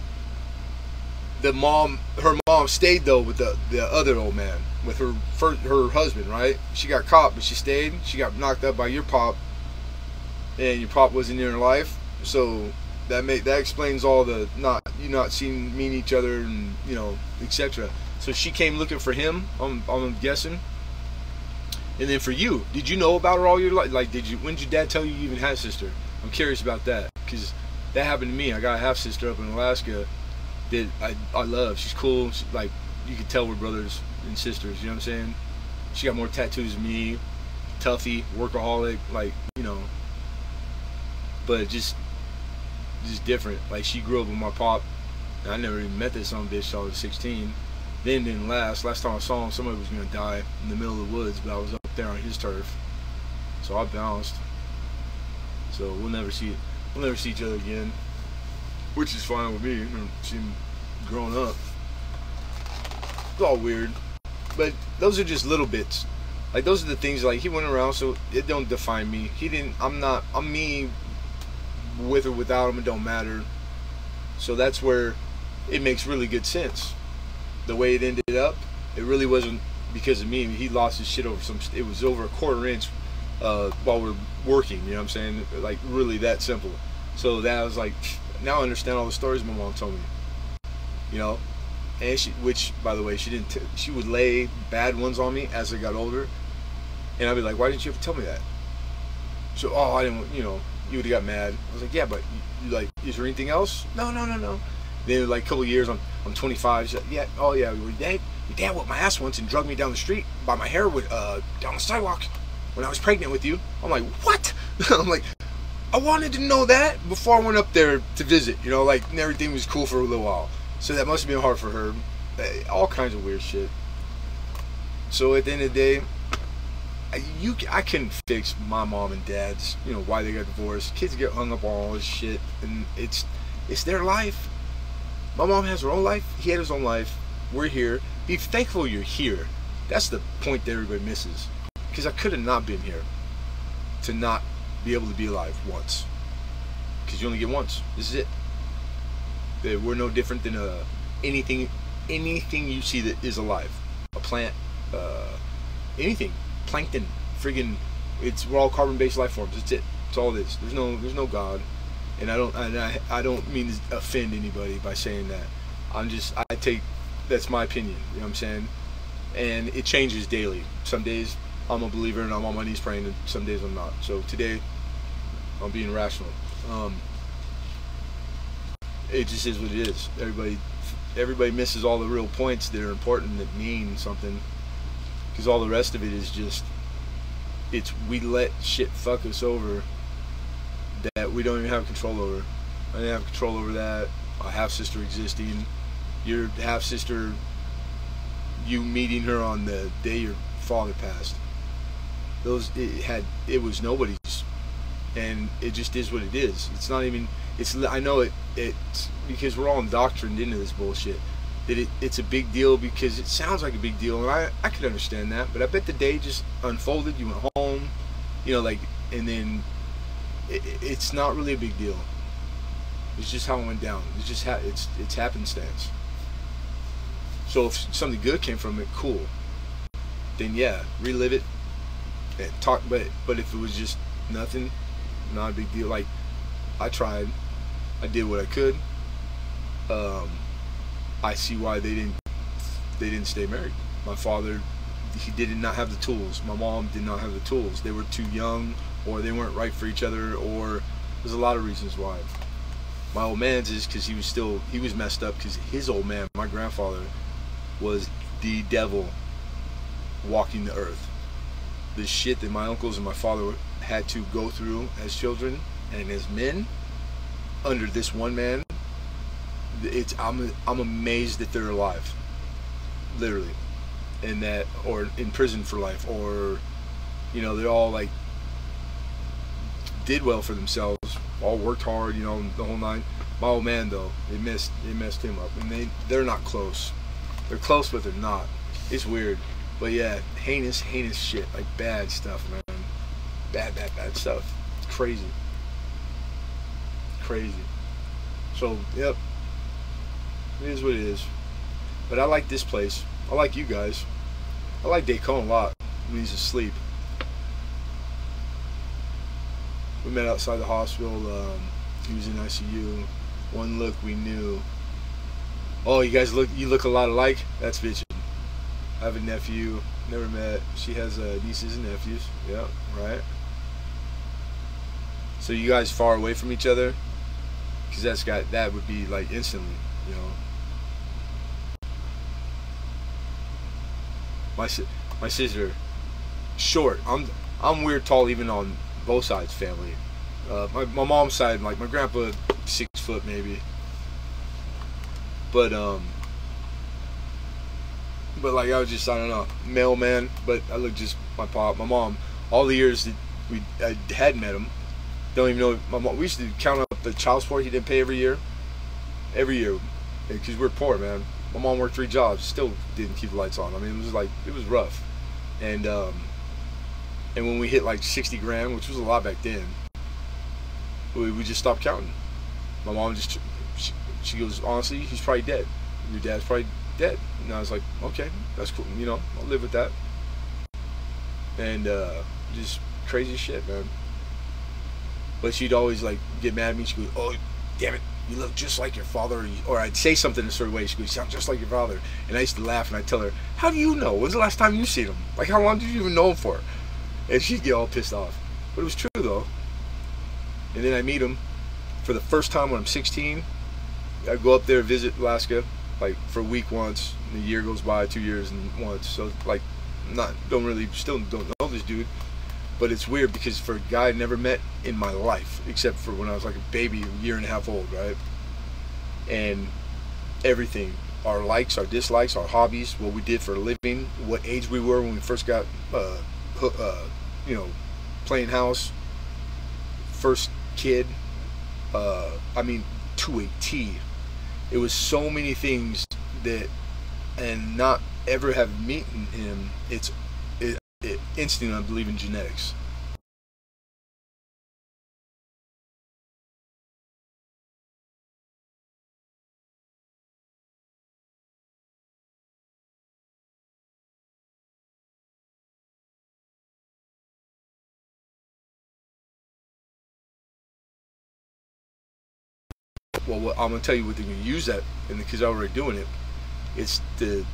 Speaker 2: her mom stayed though with the other old man, with her husband, right? She got caught, but she stayed. She got knocked up by your pop, and your pop wasn't in her life. So that explains all the not seeing meeting each other and etc. So she came looking for him. I'm guessing. And then for you, did you know about her all your life? Like, when did your dad tell you you even had a sister? I'm curious about that, because that happened to me. I got a half sister up in Alaska that I love. She's cool. Like, you could tell we're brothers and sisters. You know what I'm saying? She got more tattoos than me. Toughie, workaholic, like, but just different. Like, she grew up with my pop, and I never even met this son bitch till I was 16. Then didn't last. Last time I saw him, somebody was gonna die in the middle of the woods, but I was up there on his turf, so I bounced. So we'll never see each other again, which is fine with me. See him growing up. It's all weird, but those are just little bits. Like, those are the things. Like, he went around, so it don't define me. He didn't. I'm me. With or without him, it don't matter. So that's where it makes really good sense. The way it ended up, it really wasn't because of me. He lost his shit over it was over a quarter inch while we're working, you know what I'm saying? Like, really that simple. So that was like, now I understand all the stories my mom told me. And which, by the way, she would lay bad ones on me as I got older. And I'd be like, why didn't you ever tell me that? So, I didn't, you would have got mad. I was like, yeah, but you like, is there anything else? No. Then like a couple of years, I'm 25. She's like, yeah, your dad whipped my ass once and drugged me down the street by my hair down the sidewalk when I was pregnant with you. I'm like, what? I'm like, I wanted to know that before I went up there to visit. Like, and everything was cool for a little while. So that must have been hard for her. All kinds of weird shit. So at the end of the day, I couldn't fix my mom and dad's, why they got divorced. Kids get hung up on all this shit, and it's their life. My mom has her own life. He had his own life. We're here. Be thankful you're here. That's the point that everybody misses. Because I could have not been here to not be able to be alive once. Because you only get once. This is it. We're no different than anything you see that is alive. A plant, anything. Plankton, friggin', we're all carbon-based life forms. That's it. That's all it is. There's no God, and I don't mean to offend anybody by saying that. That's my opinion. You know what I'm saying? And it changes daily. Some days I'm a believer and I'm on my knees praying, and some days I'm not. So today I'm being rational. It just is what it is. Everybody misses all the real points that are important, that mean something. Because all the rest of it is just, we let shit fuck us over that we don't even have control over. I didn't have control over that. My half sister existing, your half sister, you meeting her on the day your father passed. It was nobody's, and it just is what it is. It's not even. I know it's because we're all indoctrined into this bullshit. That it's a big deal because it sounds like a big deal, and I could understand that, but I bet the day just unfolded. You went home, and then it's not really a big deal. It's just how it went down. It's just it's happenstance. So if something good came from it, cool. Then yeah, relive it and talk. But if it was just nothing, not a big deal. Like, I tried, I did what I could. I see why they didn't stay married. My father, he did not have the tools. My mom did not have the tools. They were too young, or they weren't right for each other, or there's a lot of reasons why. My old man's is because he was messed up because his old man, my grandfather, was the devil walking the earth. The shit that my uncles and my father had to go through as children and as men under this one man, I'm amazed that they're alive, literally, and that, or in prison for life, or they're all like did well for themselves, all worked hard, the whole nine. My old man though, it messed him up, and they're not close. They're close, but they're not. It's weird. But yeah, heinous shit, like bad stuff, man. Bad stuff. It's crazy. So, yep, it is what it is. But I like this place. I like you guys. I like Daycon a lot when he's asleep. We met outside the hospital. He was in ICU. One look, we knew. Oh, you guys look a lot alike? That's bitchin'. I have a nephew, never met. She has nieces and nephews. Yeah, right. So you guys far away from each other? Because that would be like instantly, you know. My sister, short. I'm weird tall even on both sides family. My mom's side, like my grandpa, 6 foot maybe. But like I was just, I don't know, mailman. But I look just my mom. All the years that I had met him, don't even know my mom. We used to count up the child support he didn't pay every year, because we're poor, man. My mom worked 3 jobs, still didn't keep the lights on. I mean, it was rough. And when we hit like 60 grand, which was a lot back then, we just stopped counting. My mom just, she goes, honestly, he's probably dead. Your dad's probably dead. And I was like, okay, that's cool. You know, I'll live with that. And just crazy shit, man. But she'd always like get mad at me. She'd go, oh, damn it, you look just like your father. Or I'd say something in a certain way. She'd go, you sound just like your father. And I used to laugh and I'd tell her, how do you know? When's the last time you seen him? Like, how long did you even know him for? And she'd get all pissed off. But it was true, though. And then I meet him for the first time when I'm 16. I go up there, visit Alaska, like for a week once. And a year goes by, 2 years and once. So, like, still don't know this dude. But it's weird because for a guy I never met in my life, except for when I was like a baby, a year and a half old, right? And everything, our likes, our dislikes, our hobbies, what we did for a living, what age we were when we first got, you know, playing house, first kid, I mean, to a T. It was so many things that, and not ever have meeting him, it instantly I believe in genetics. Well, I'm gonna tell you what they're gonna use that, and because they're already doing it, it's to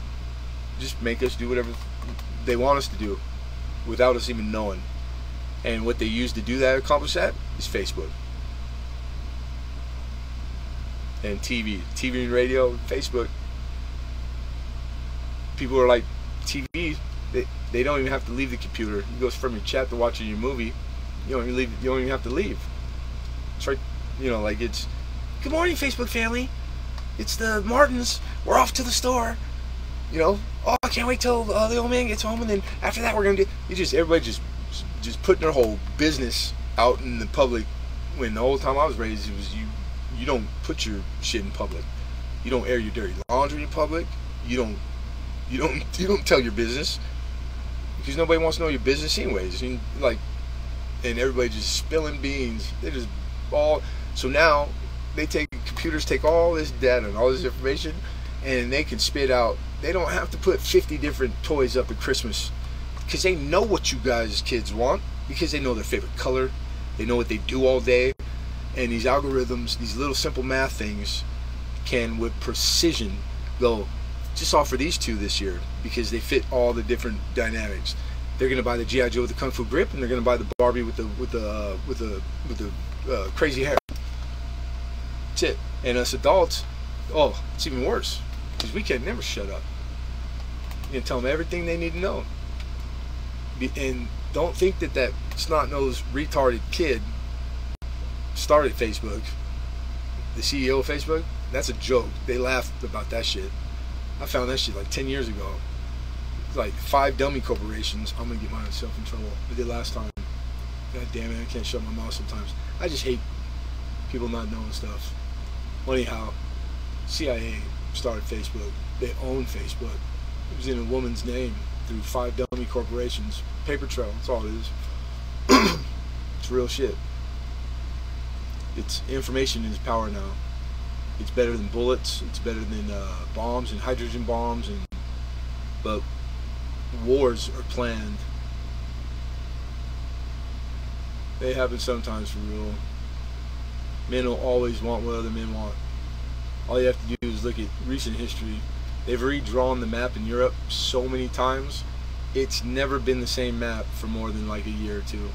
Speaker 2: just make us do whatever they want us to do, without us even knowing. And what they use to do that, accomplish that, is Facebook and TV and radio, Facebook. People are like, TV. They don't even have to leave the computer. You go from your chat to watching your movie. You don't even have to leave. It's right. You know, like it's. Good morning, Facebook family. It's the Martins. We're off to the store. You know, oh, I can't wait till the old man gets home, and then after that we're gonna do. Everybody just putting their whole business out in the public. When the whole time I was raised, it was you don't put your shit in public. You don't air your dirty laundry in public. You don't tell your business, because nobody wants to know your business anyways. And everybody just spilling beans. They just all. So now computers take all this data and all this information, and they can spit out. They don't have to put 50 different toys up at Christmas, because they know what you guys kids want, because they know their favorite color, they know what they do all day. And these algorithms, these little simple math things, can with precision go, just offer these 2 this year, because they fit all the different dynamics. They're gonna buy the G.I. Joe with the Kung Fu grip, and they're gonna buy the Barbie with the crazy hair. That's it. And us adults, oh, it's even worse, because we can never shut up. You can tell them everything they need to know. And don't think that snot-nosed retarded kid started Facebook, the CEO of Facebook. That's a joke. They laughed about that shit. I found that shit like 10 years ago. It's like 5 dummy corporations. I'm gonna get myself in trouble. I did last time. God damn it, I can't shut my mouth sometimes. I just hate people not knowing stuff. Anyhow, CIA started Facebook. They own Facebook. It was in a woman's name. through 5 dummy corporations. Paper trail, that's all it is. It's real shit. It's information is power now. It's better than bullets. It's better than bombs and hydrogen bombs. But wars are planned. They happen sometimes for real. Men will always want what other men want. All you have to do is look at recent history. They've redrawn the map in Europe so many times. It's never been the same map for more than like a year or two.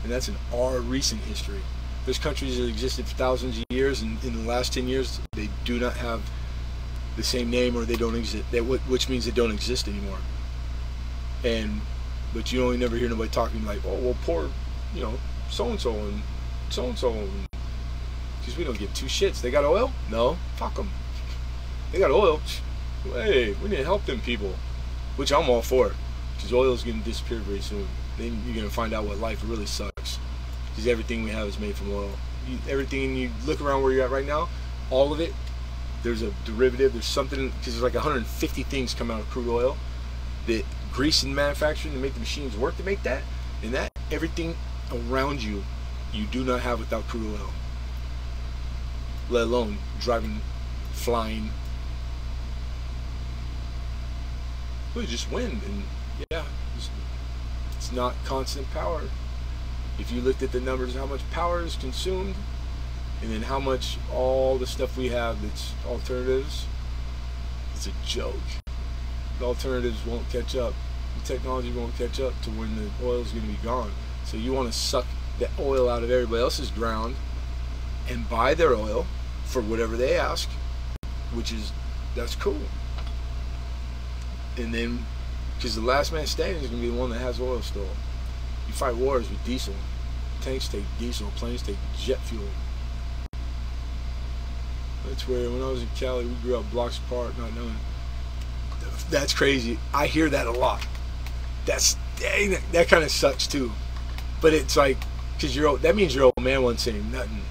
Speaker 2: And that's in our recent history. There's countries that existed for thousands of years, and in the last 10 years, they do not have the same name, or they don't exist. Which means they don't exist anymore. But you only never hear nobody talking like, oh, well, poor, so and so, because we don't give two shits. They got oil? No, fuck them. They got oil. Hey, we need to help them people, which I'm all for, because oil is going to disappear very soon. Then you're going to find out what life really sucks, because everything we have is made from oil. Everything, you look around where you're at right now, all of it, there's a derivative, there's something, because there's like 150 things come out of crude oil that grease and manufacturing to make the machines work to make that, and that everything around you do not have without crude oil, let alone driving, flying. Well, just wind, and yeah, it's not constant power. If you looked at the numbers, how much power is consumed, and then how much all the stuff we have that's alternatives, it's a joke. The alternatives won't catch up. The technology won't catch up to when the oil is going to be gone. So you want to suck the oil out of everybody else's ground and buy their oil for whatever they ask, that's cool. And then, because the last man standing is going to be the one that has oil still. You fight wars with diesel. Tanks take diesel, planes take jet fuel. That's where, when I was in Cali, we grew up blocks apart, not knowing. That's crazy. I hear that a lot. That kind of sucks too. But it's like, because that means your old man wasn't saying nothing.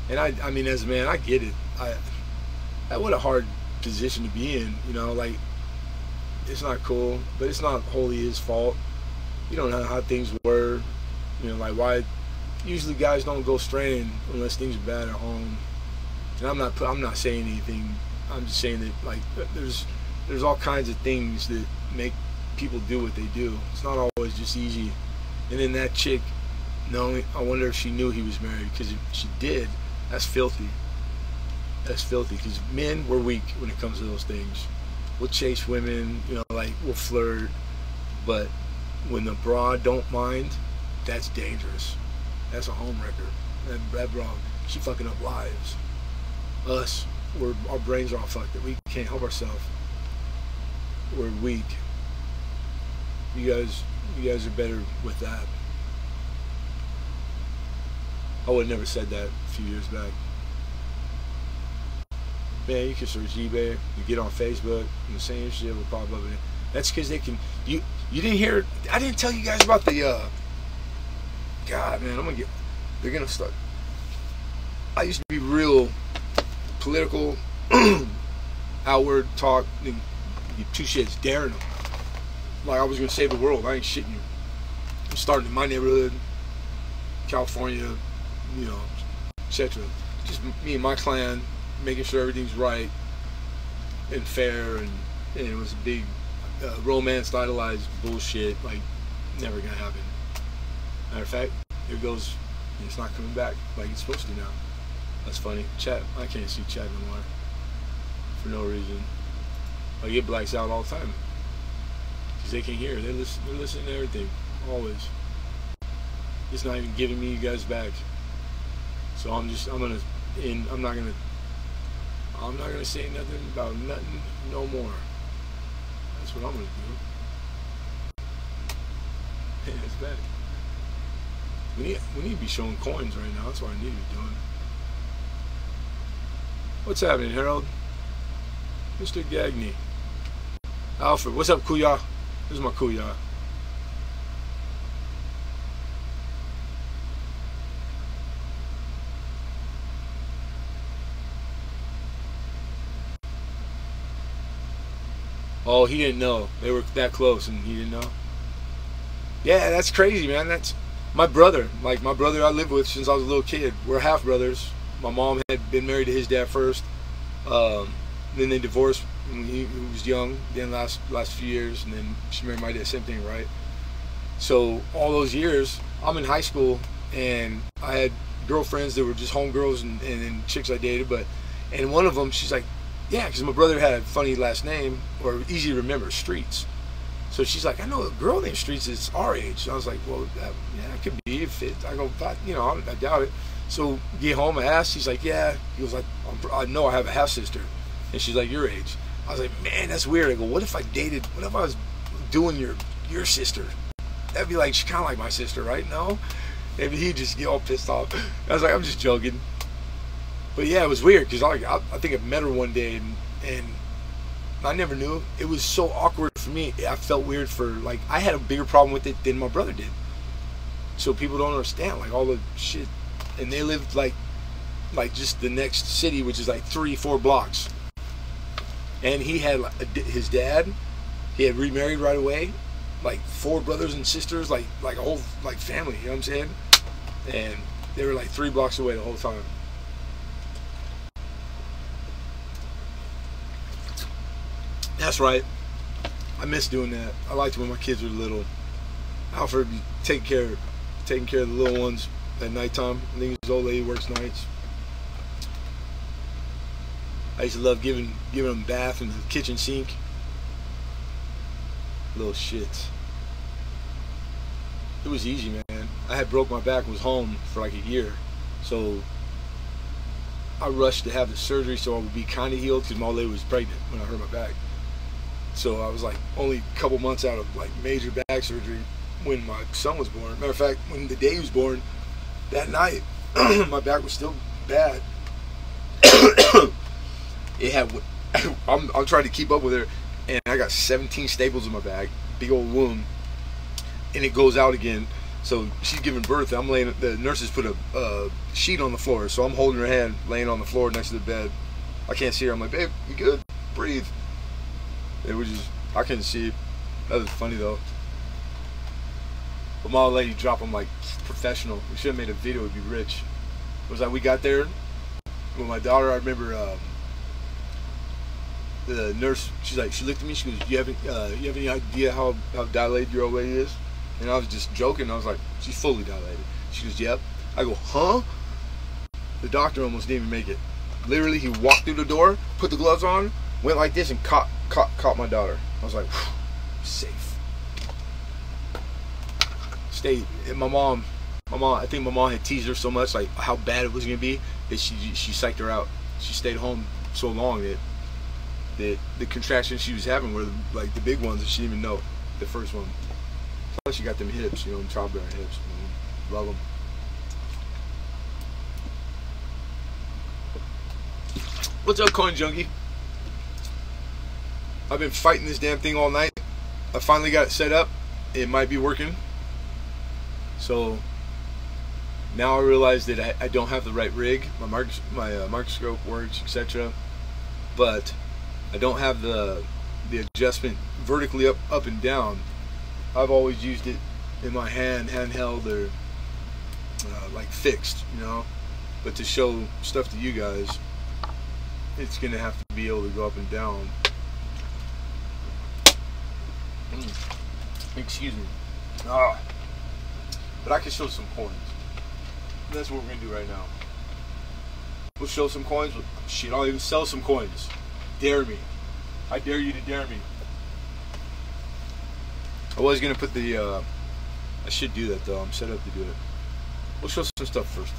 Speaker 2: And I mean, as a man, I get it. What a hard position to be in, like, it's not cool, but it's not wholly his fault. You don't know how things were, like why. Usually guys don't go straying unless things are bad at home. And I'm not saying anything. I'm just saying that, like, there's all kinds of things that make people do what they do. It's not always just easy. And then that chick, I wonder if she knew he was married, because if she did, that's filthy. That's filthy, because men, we're weak when it comes to those things. We'll chase women, like, we'll flirt, but when the broad don't mind, that's dangerous. That's a home wrecker. That broad, she fucking up lives. Us, our brains are all fucked up. We can't help ourselves. We're weak. You guys are better with that. I would have never said that a few years back. Man, you can search eBay, you get on Facebook, and the same shit will pop up. That's because they can. You didn't hear? I didn't tell you guys about the. God, man, they're gonna start. I used to be real political, outward talk. Two shits, daring them. Like I was gonna save the world. I ain't shitting you. I'm starting in my neighborhood, California, etc. Just me and my clan, making sure everything's right and fair, and it was a big romance, idolized bullshit. Like, never gonna happen. Matter of fact, here goes. It's not coming back like it's supposed to now. That's funny. Chat. I can't see chat no more for no reason. Like, it blacks out all the time because they can hear. They're listening to everything always. It's not even giving me you guys back. So I'm not gonna say nothing about nothing no more. That's what I'm gonna do. Man, it's bad. We need to be showing coins right now. That's what I need to be doing. What's happening, Harold? Mr. Gagney. Alfred, what's up, Kuya? This is my Kuya. Oh, he didn't know. They were that close and he didn't know? Yeah, that's crazy, man. That's my brother. Like, my brother I lived with since I was a little kid. We're half brothers. My mom had been married to his dad first. Then they divorced when he was young. Then last few years, and then she married my dad. Same thing, right? So all those years, I'm in high school, and I had girlfriends that were just homegirls and chicks I dated. And one of them, she's like, yeah, because my brother had a funny last name, or easy to remember, Streets. So she's like, I know a girl named Streets is our age. So I was like, well, yeah, it could be if it. I go, but, you know, I doubt it. So get home, I asked. She's like, yeah. He was like, I know I have a half sister, and she's like your age. I was like, man, that's weird. I go, what if I was doing your sister? That'd be like, she's kind of like my sister, right? No? Maybe he'd just get all pissed off. I was like, I'm just joking. But yeah, it was weird because I think I met her one day and I never knew. It was so awkward for me. I felt weird for, like, I had a bigger problem with it than my brother did. So people don't understand, like, all the shit. And they lived like just the next city, which is like 3-4 blocks. And he had his dad. He had remarried right away. Like 4 brothers and sisters, like a whole family, you know what I'm saying? And they were like 3 blocks away the whole time. That's right. I miss doing that. I liked when my kids were little. Alfred taking care of the little ones at nighttime. I think his old lady works nights. I used to love giving them a bath in the kitchen sink. Little shits. It was easy, man. I had broke my back and was home for like a year. So I rushed to have the surgery so I would be kind of healed because my old lady was pregnant when I hurt my back. So I was like only a couple months out of like major back surgery when my son was born. Matter of fact, when the day he was born, that night, my back was still bad. It had, I'm trying to keep up with her, and I got 17 staples in my back, big old wound, and it goes out again. So she's giving birth. I'm laying. The nurses put a sheet on the floor, so I'm holding her hand, laying on the floor next to the bed. I can't see her. I'm like, babe, you good? Breathe. It was just, I couldn't see it. That was funny though. But my old lady dropped them like professional. We should have made a video. It'd be rich. It was like we got there with my daughter. I remember the nurse. She's like, she looked at me. She goes, "You have any idea how dilated your old lady is?" And I was just joking. I was like, "She's fully dilated." She goes, "Yep." I go, "Huh?" The doctor almost didn't even make it. Literally, he walked through the door, put the gloves on, went like this, and caught my daughter. I was like, safe. Stayed. And my mom, I think my mom had teased her so much, like how bad it was gonna be, that she psyched her out. She stayed home so long that the contractions she was having were like the big ones that she didn't even know. The first one. Plus, she got them hips, you know, childbearing hips. Love them. What's up, Coin Junkie? I've been fighting this damn thing all night. I finally got it set up. It might be working. So now I realize that I don't have the right rig. My microscope works, etc. But I don't have the adjustment vertically up and down. I've always used it in my handheld or like fixed, you know. But to show stuff to you guys, it's gonna have to be able to go up and down. Excuse me. But I can show some coins. And that's what we're gonna do right now. We'll show some coins. Shit, I'll even sell some coins. Dare me. I dare you to dare me. I was gonna put the I should do that though. I'm set up to do it. We'll show some stuff first.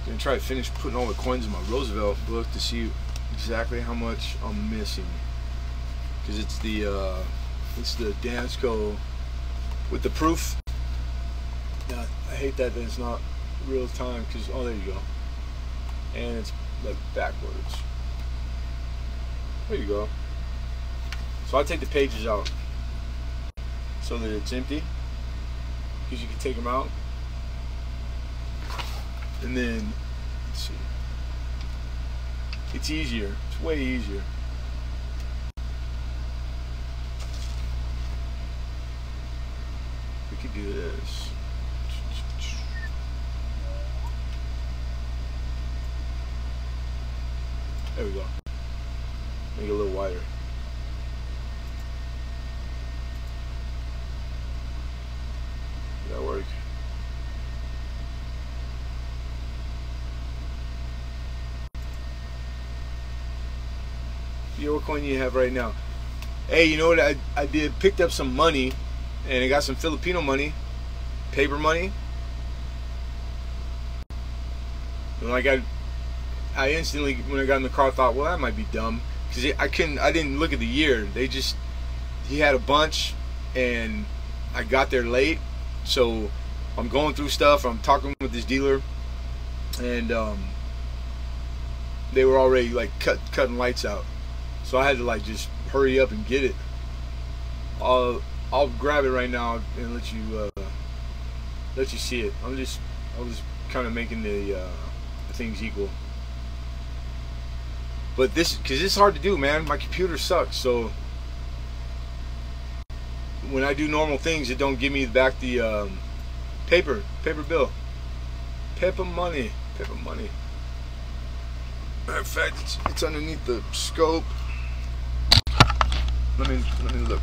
Speaker 2: I'm gonna try to finish putting all the coins in my Roosevelt book to see exactly how much I'm missing. Because it's the Dansko with the proof. Now, I hate that it's not real time because, oh, there you go. And it's like backwards. There you go. So I take the pages out so that it's empty, because you can take them out. And then, let's see. It's easier. It's way easier. We could do this. There we go. Make it a little wider. Did that work? Yo, what coin you have right now? Hey, you know what I did? Picked up some money, and I got some Filipino money, paper money. And I instantly, when I got in the car, thought, well, that might be dumb, because I didn't look at the year. He had a bunch, and I got there late, so I'm going through stuff. I'm talking with this dealer, and they were already like cutting lights out. So I had to like just hurry up and get it. I'll grab it right now and let you see it. I was kind of making the things equal. But because it's hard to do, man. My computer sucks. So when I do normal things, it don't give me back the paper bill, paper money. Matter of fact, it's underneath the scope. Let me look.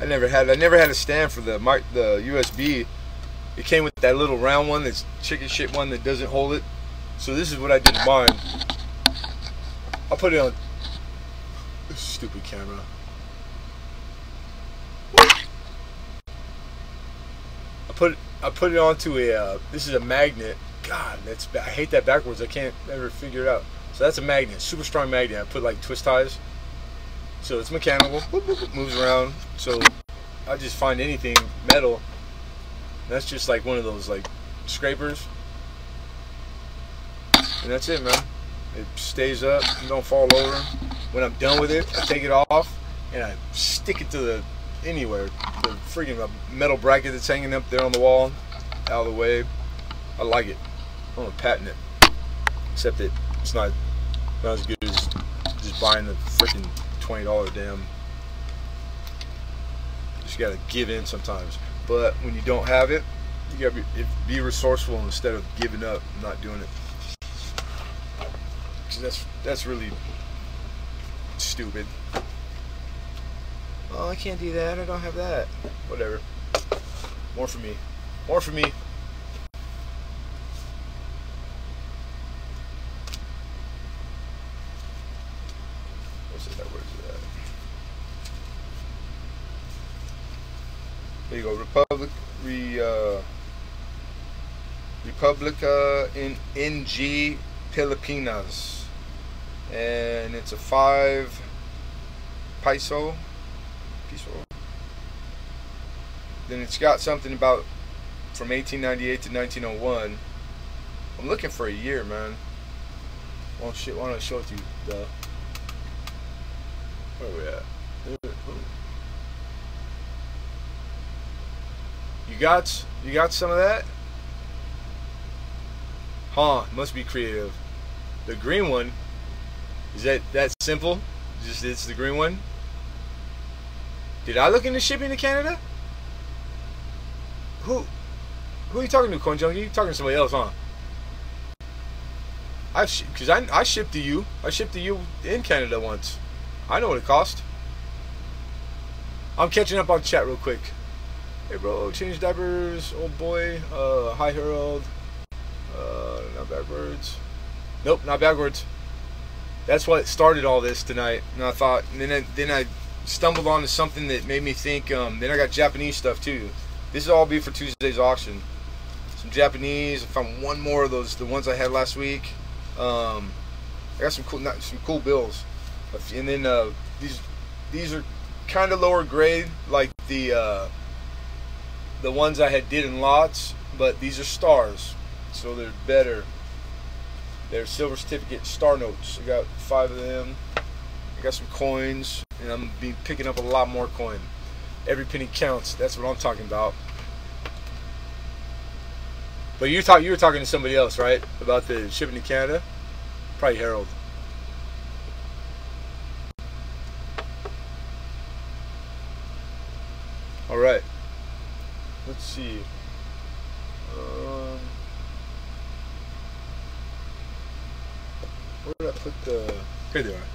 Speaker 2: I never had a stand for the USB. It came with that little round one, that's chicken shit one that doesn't hold it. So this is what I did to mine. I'll put it on this stupid camera. I put it onto a. This is a magnet. God, I hate that backwards. I can't ever figure it out. So that's a magnet, super strong magnet. I put like twist ties. So it's mechanical, moves around. So I just find anything metal. That's just like one of those like scrapers. And that's it, man. It stays up and don't fall over. When I'm done with it, I take it off and I stick it to anywhere. The freaking metal bracket that's hanging up there on the wall, out of the way. I like it. I'm gonna patent it. Except that it's not as good as just buying the freaking $20 damn. Just gotta give in sometimes. But when you don't have it, you gotta be resourceful instead of giving up and not doing it. Because that's really stupid. Oh, I can't do that. I don't have that. Whatever. More for me. More for me. There you go, Republica in NG Pilipinas, and it's a 5 peso. Then it's got something about from 1898 to 1901. I'm looking for a year, man. Well, shit, why don't I show it to you? Duh. Where are we at? You got some of that? Huh, must be creative. The green one, is that simple? Just it's the green one? Did I look into shipping to Canada? Who are you talking to, Coin Junkie? You talking to somebody else, huh? I shipped to you. I shipped to you in Canada once. I know what it cost. I'm catching up on chat real quick. Hey bro, change diapers, old boy. Hi Harold. Not backwards. Nope, not backwards. That's what started all this tonight. And I thought, and then I stumbled onto something that made me think. Then I got Japanese stuff too. This will all be for Tuesday's auction. Some Japanese. I found one more of those, the ones I had last week. I got some cool bills. And then these are kind of lower grade, like the ones I did in lots, but these are stars, so they're better. They're silver certificate star notes. I got 5 of them. I got some coins, and I'm gonna be picking up a lot more coin. Every penny counts. That's what I'm talking about. But you were talking to somebody else, right? About the shipping to Canada? Probably Harold. Here they are.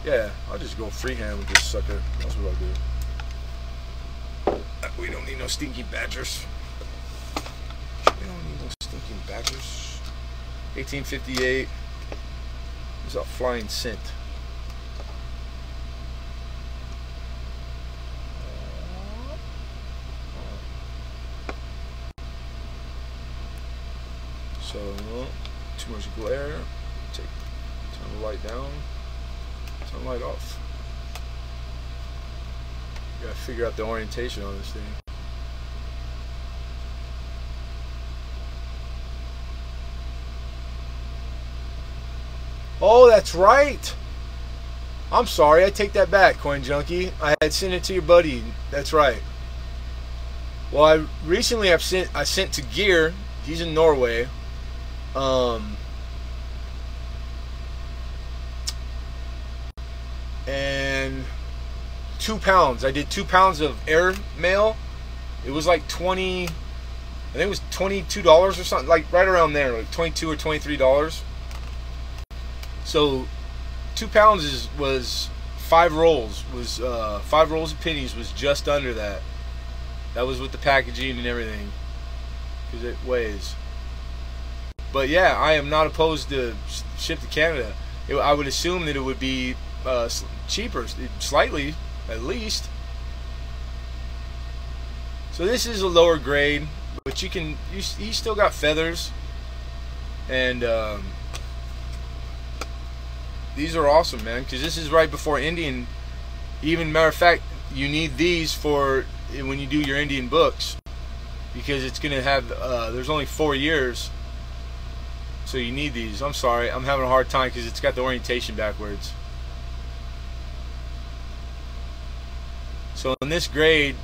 Speaker 2: Yeah, I'll just go freehand with this sucker. That's what I'll do. We don't need no stinky badgers. We don't need no stinking badgers. 1858. This is a flying cent. So, too much glare. Turn the light down. Turn the light off. You gotta figure out the orientation on this thing. Oh, that's right. I'm sorry, I take that back, Coin Junkie. I had sent it to your buddy. That's right. Well, I sent to Gear. He's in Norway. And 2 pounds. I did 2 pounds of air mail. It was like I think it was $22 or something, like right around there, like $22 or $23. So 2 pounds was 5 rolls. 5 rolls of pennies was just under that. That was with the packaging and everything, because it weighs. But yeah, I am not opposed to ship to Canada. I would assume that it would be cheaper, slightly at least. So this is a lower grade, but you still got feathers, and these are awesome, man, because this is right before Indian. Even matter of fact, you need these for when you do your Indian books, because it's gonna have there's only 4 years. So you need these. I'm sorry, I'm having a hard time because it's got the orientation backwards. So in this grade,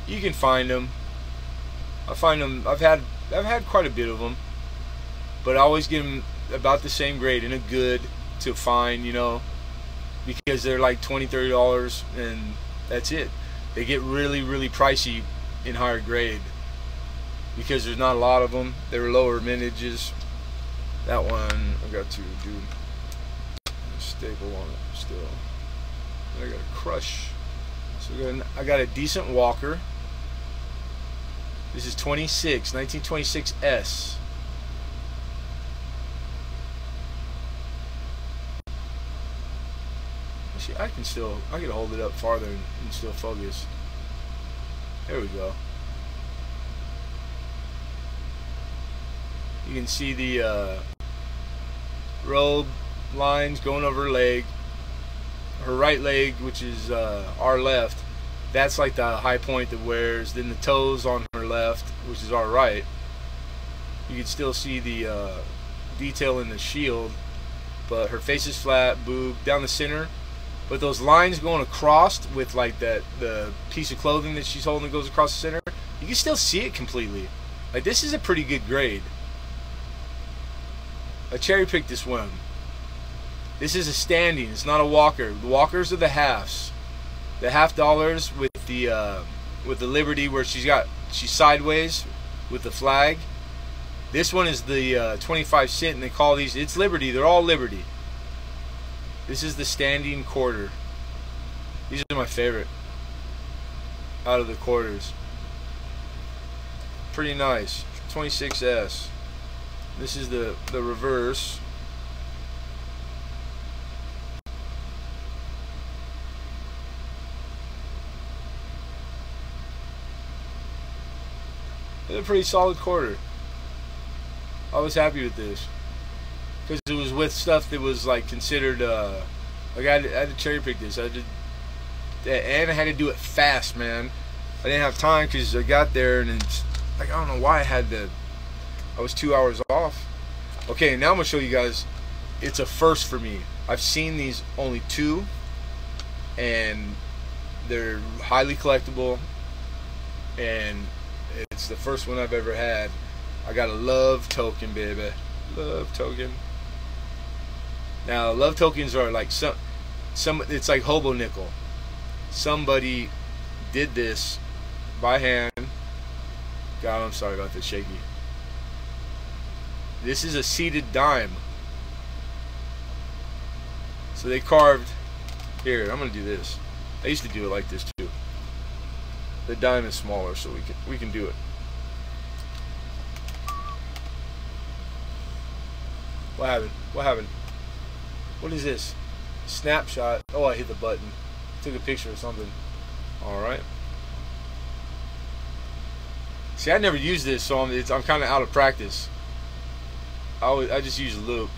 Speaker 2: you can find them. I find them. I've had quite a bit of them, but I always get them about the same grade and a good to find, you know, because they're like $20, $30, and that's it. They get really, really pricey in higher grade because there's not a lot of them. They're lower mintages. That one I got to do a staple on it still. I got a crush. So I got a decent walker. This is 1926 S. See, I can hold it up farther and still focus. There we go. You can see the robe lines going over her leg. Her right leg, which is our left, that's like the high point that wears. Then the toes on her left, which is our right. You can still see the detail in the shield, but her face is flat, boob down the center. But those lines going across with like the piece of clothing that she's holding that goes across the center, you can still see it completely. Like, this is a pretty good grade. I cherry picked this one. This is a standing. It's not a walker. The walkers are the halves. The $50 with the Liberty, where she's sideways with the flag. This one is the 25 cent, and they call these. It's Liberty. They're all Liberty. This is the standing quarter. These are my favorite out of the quarters. Pretty nice. 26S. This is the reverse. It's a pretty solid quarter. I was happy with this because it was with stuff that was like considered. Like I had to cherry pick this. And I had to do it fast, man. I didn't have time because I got there and it's like, I don't know why I was 2 hours off. Okay, now I'm gonna show you guys. It's a first for me. I've seen these only 2, and they're highly collectible, and it's the first one I've ever had. I got a love token, baby. Love token. Now, love tokens are like some it's like hobo nickel. Somebody did this by hand. God, I'm sorry about the shaky. This is a seated dime. So they carved. Here, I'm gonna do this. I used to do it like this too. The dime is smaller, so we can do it. What happened? What happened? What is this? Snapshot. Oh, I hit the button. Took a picture or something. All right. See, I never used this, so I'm kind of out of practice. I just use loop.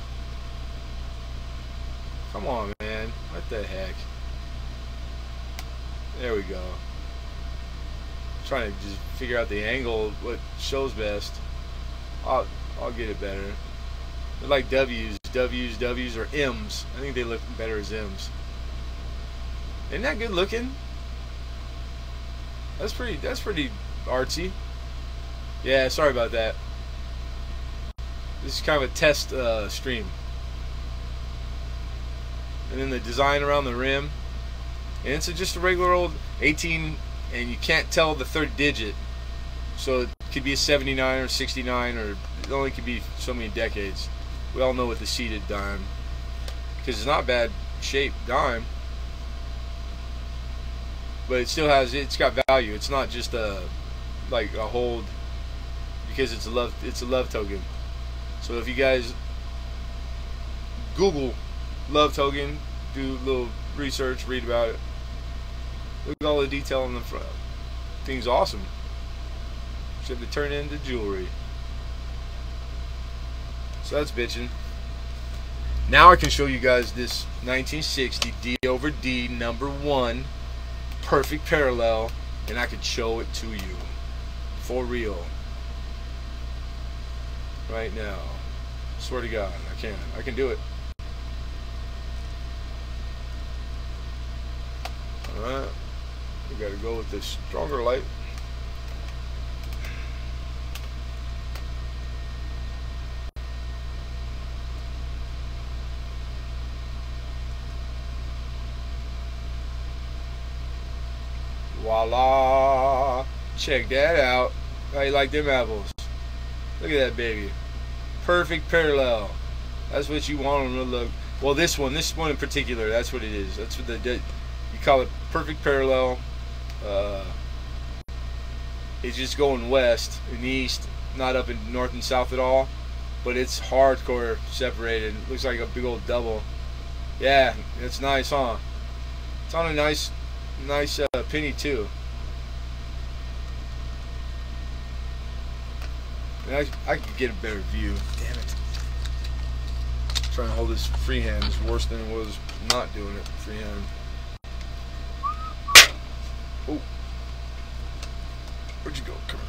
Speaker 2: Come on, man. What the heck? There we go. Trying to just figure out the angle, what shows best. I'll get it better. They're like W's or M's. I think they look better as M's. Isn't that good looking? That's pretty artsy. Yeah, sorry about that. This is kind of a test stream. And then the design around the rim. And it's just a regular old 18, and you can't tell the third digit. So it could be a 79 or 69, or it only could be so many decades. We all know what the seated dime, because it's not bad shaped dime, but it still has, it's got value. It's not just like a hold, because it's a love token. So if you guys Google love token, do a little research, read about it. Look at all the detail on the front. Thing's awesome. Should be turned into jewelry. So that's bitching. Now I can show you guys this 1960 D over D #1 perfect parallel, and I could show it to you for real right now. Swear to God, I can do it. Alright, we gotta go with this stronger light. Voila! Check that out. How you like them apples? Look at that baby. Perfect parallel. That's what you want them to look. Well, this one in particular, that's what it is. That's what you call it, perfect parallel. It's just going west and east, not up in north and south at all. But it's hardcore separated. Looks like a big old double. Yeah, it's nice, huh? It's on a nice penny too. And I could get a better view. Damn it! Trying to hold this freehand is worse than it was not doing it freehand. Oh, where'd you go? Come on.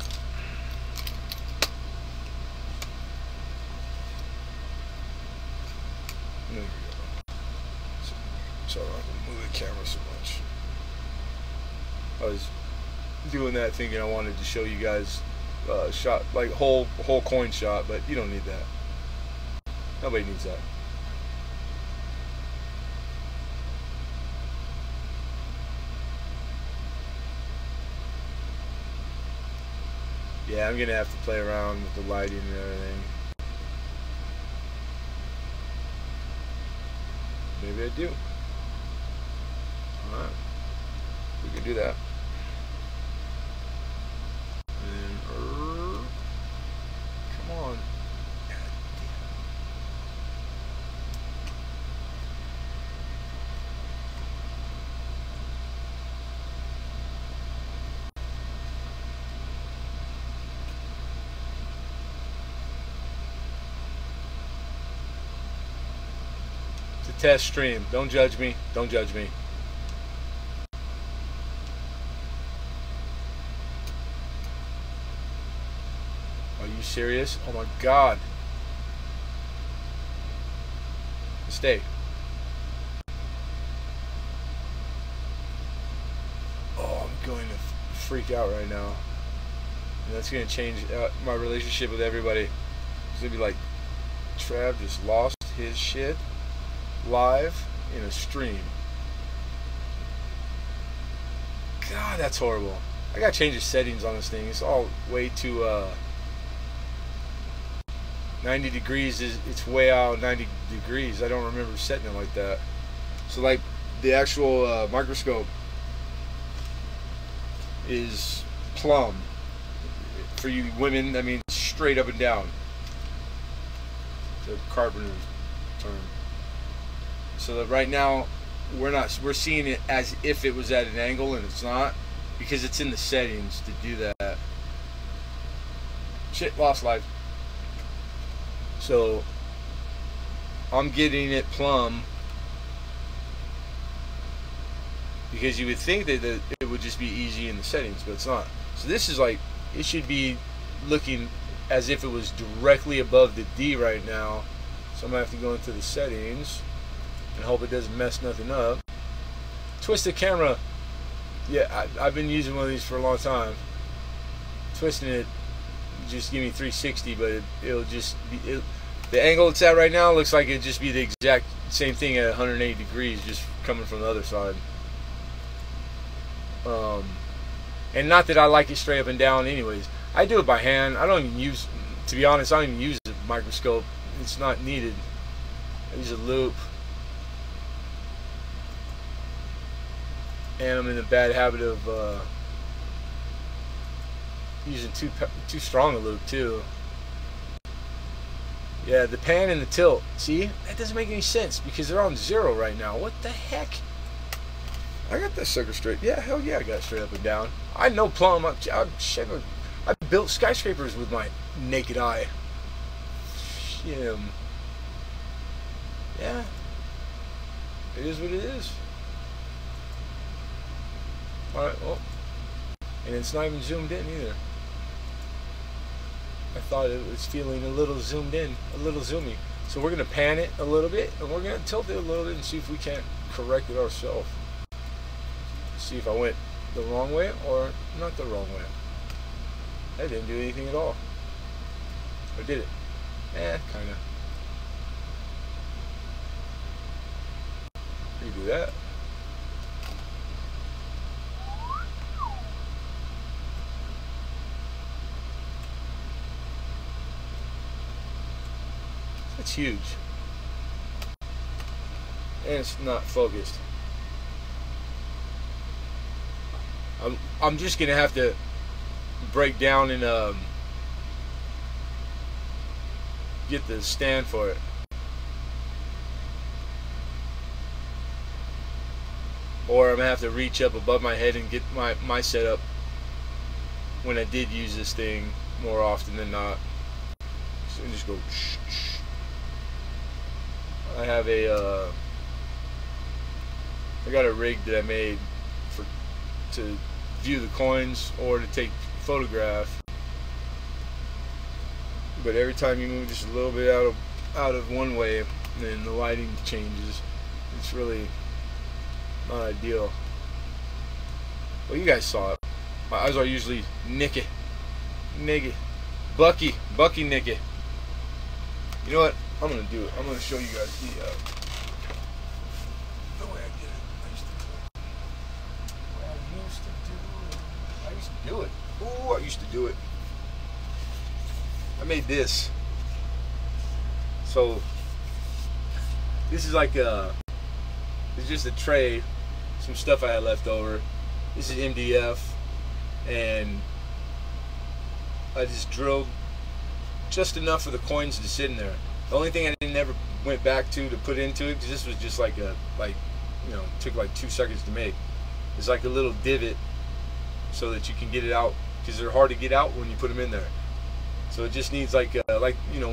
Speaker 2: There we go. So I can move the camera so much. I was doing that thinking I wanted to show you guys shot, like whole coin shot, but you don't need that. Nobody needs that. Yeah, I'm gonna have to play around with the lighting and everything. Maybe I do. Alright. We can do that. And, come on. It's a test stream. Don't judge me. Don't judge me. Are you serious? Oh my God. Stay. Oh, I'm going to freak out right now. And that's going to change my relationship with everybody. It's going to be like, Trav just lost his shit live in a stream. God, that's horrible. I got to change the settings on this thing. It's all way too... 90 degrees is, it's way out 90 degrees. I don't remember setting it like that. So like the actual microscope is plumb. For you women, that means straight up and down. The carpenter's term. So that right now we're seeing it as if it was at an angle, and it's not, because it's in the settings to do that. Shit, lost life. So I'm getting it plumb because you would think that it would just be easy in the settings, but it's not. So this is like, it should be looking as if it was directly above the D right now. So I'm gonna have to go into the settings and hope it doesn't mess nothing up. Twist the camera. Yeah, I've been using one of these for a long time. Twisting it, just give me 360, but it'll just be, the angle it's at right now looks like it'd just be the exact same thing at 180 degrees, just coming from the other side. And not that I like it straight up and down anyways. I do it by hand. I don't even use, to be honest, I don't even use a microscope. It's not needed. I use a loop. And I'm in the bad habit of using too strong a loop too. Yeah, the pan and the tilt. See, that doesn't make any sense because they're on 0 right now. What the heck? I got that sucker straight. Yeah, hell yeah, I got it straight up and down. I know plumb. I built skyscrapers with my naked eye. Shit. Yeah, it is what it is. Alright, well, and it's not even zoomed in either. I thought it was feeling a little zoomed in, a little zoomy. So we're going to pan it a little bit, and we're going to tilt it a little bit and see if we can't correct it ourselves. See if I went the wrong way or not the wrong way. I didn't do anything at all. Or did it? Kind of. Redo that. It's huge. And it's not focused. I'm just gonna have to break down and get the stand for it. Or I'm gonna have to reach up above my head and get my setup when I did use this thing more often than not. So just go shh, shh. I have I got a rig that I made to view the coins or to take photograph. But every time you move just a little bit out of one way, then the lighting changes. It's really not ideal. Well, you guys saw it. My eyes are usually nigga, Bucky nigga. You know what? I'm gonna do it. I'm gonna show you guys the way I did it. I used to do it. Ooh, I used to do it. I made this. So this is like it's just a tray, some stuff I had left over. This is MDF, and I just drilled just enough for the coins to sit in there. The only thing I never went back to put into it, because this was just like took like 2 seconds to make. It's like a little divot so that you can get it out, because they're hard to get out when you put them in there. So it just needs like when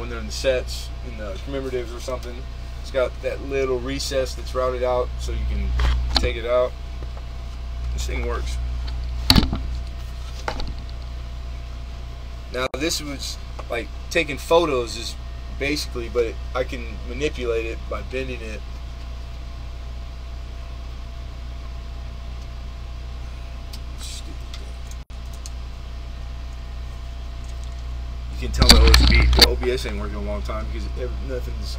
Speaker 2: they're in the sets, in the commemoratives or something. It's got that little recess that's routed out so you can take it out. This thing works. Now this was like taking photos is basically, but I can manipulate it by bending it. You can tell the OBS ain't working a long time because nothing's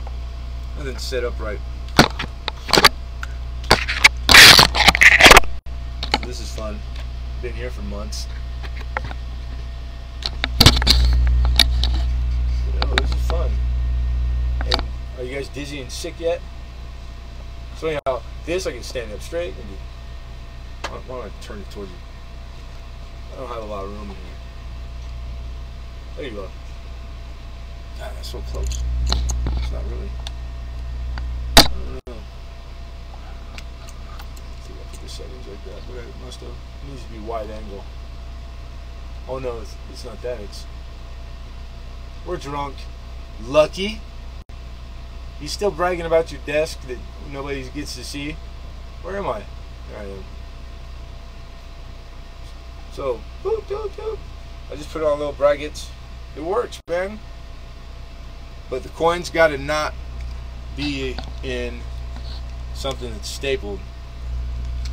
Speaker 2: set up right. So this is fun. Been here for months. This is fun. And are you guys dizzy and sick yet? So anyhow, this I can stand up straight and do. Why don't I turn it towards you? I don't have a lot of room in here. There you go. God, that's so close. It's not really. I don't know. I think I put the settings like that, but it must have. It needs to be wide angle. Oh no, it's not that. We're drunk. Lucky. You still bragging about your desk that nobody gets to see? Where am I? There I am. So, boop, boop, boop. I just put on little brackets. It works, man. But the coin's got to not be in something that's stapled.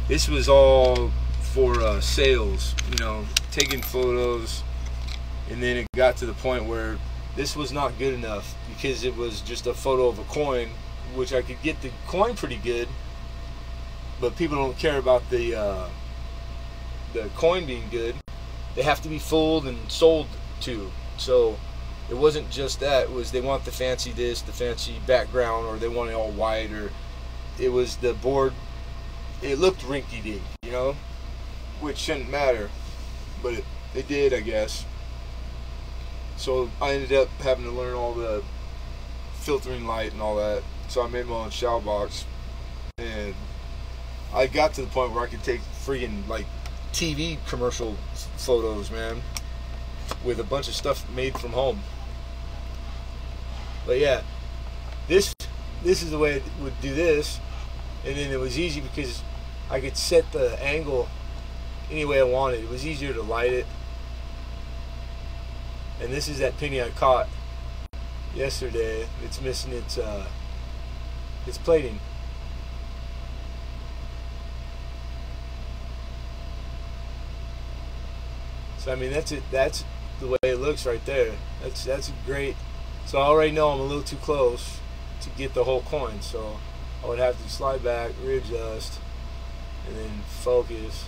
Speaker 2: This was all for sales, you know, taking photos, and then it got to the point where this was not good enough because it was just a photo of a coin, which I could get the coin pretty good, but people don't care about the coin being good. They have to be fooled and sold to. So it wasn't just that. It was they want the fancy this, the fancy background, or they want it all white, or it was the board. It looked rinky-dink, you know, which shouldn't matter, but it did, I guess. So I ended up having to learn all the filtering light and all that. So I made my own shadow box, and I got to the point where I could take friggin' like TV commercial photos, man, with a bunch of stuff made from home. But yeah, this is the way I would do this, and then it was easy because I could set the angle any way I wanted. It was easier to light it. And this is that penny I caught yesterday. It's missing its plating. So I mean, that's it. That's the way it looks right there. That's great. So I already know I'm a little too close to get the whole coin. So I would have to slide back, readjust, and then focus.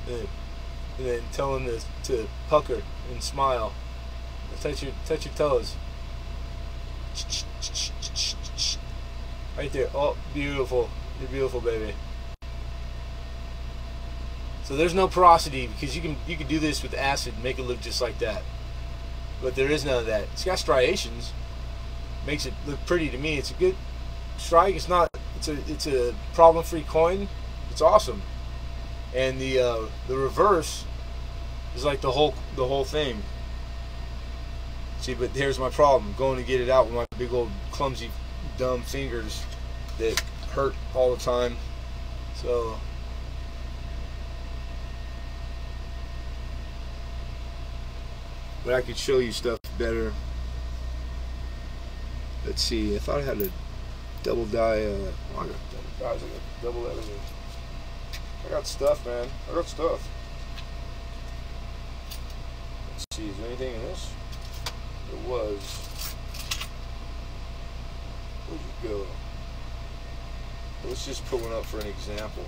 Speaker 2: And then tell him to pucker and smile. Touch your toes. Right there. Oh, beautiful. You're beautiful, baby. So there's no porosity because you can do this with acid and make it look just like that. But there is none of that. It's got striations. Makes it look pretty to me. It's a good strike. It's a problem-free coin. It's awesome. And the reverse is like the whole thing. See, but here's my problem: going to get it out with my big old clumsy, dumb fingers that hurt all the time. So, but I could show you stuff better. Let's see. I thought I had a double die. I got double dies. I got double everything. I got stuff, man. I got stuff. Let's see, is there anything in this? There was. Where'd you go? Let's just put one up for an example.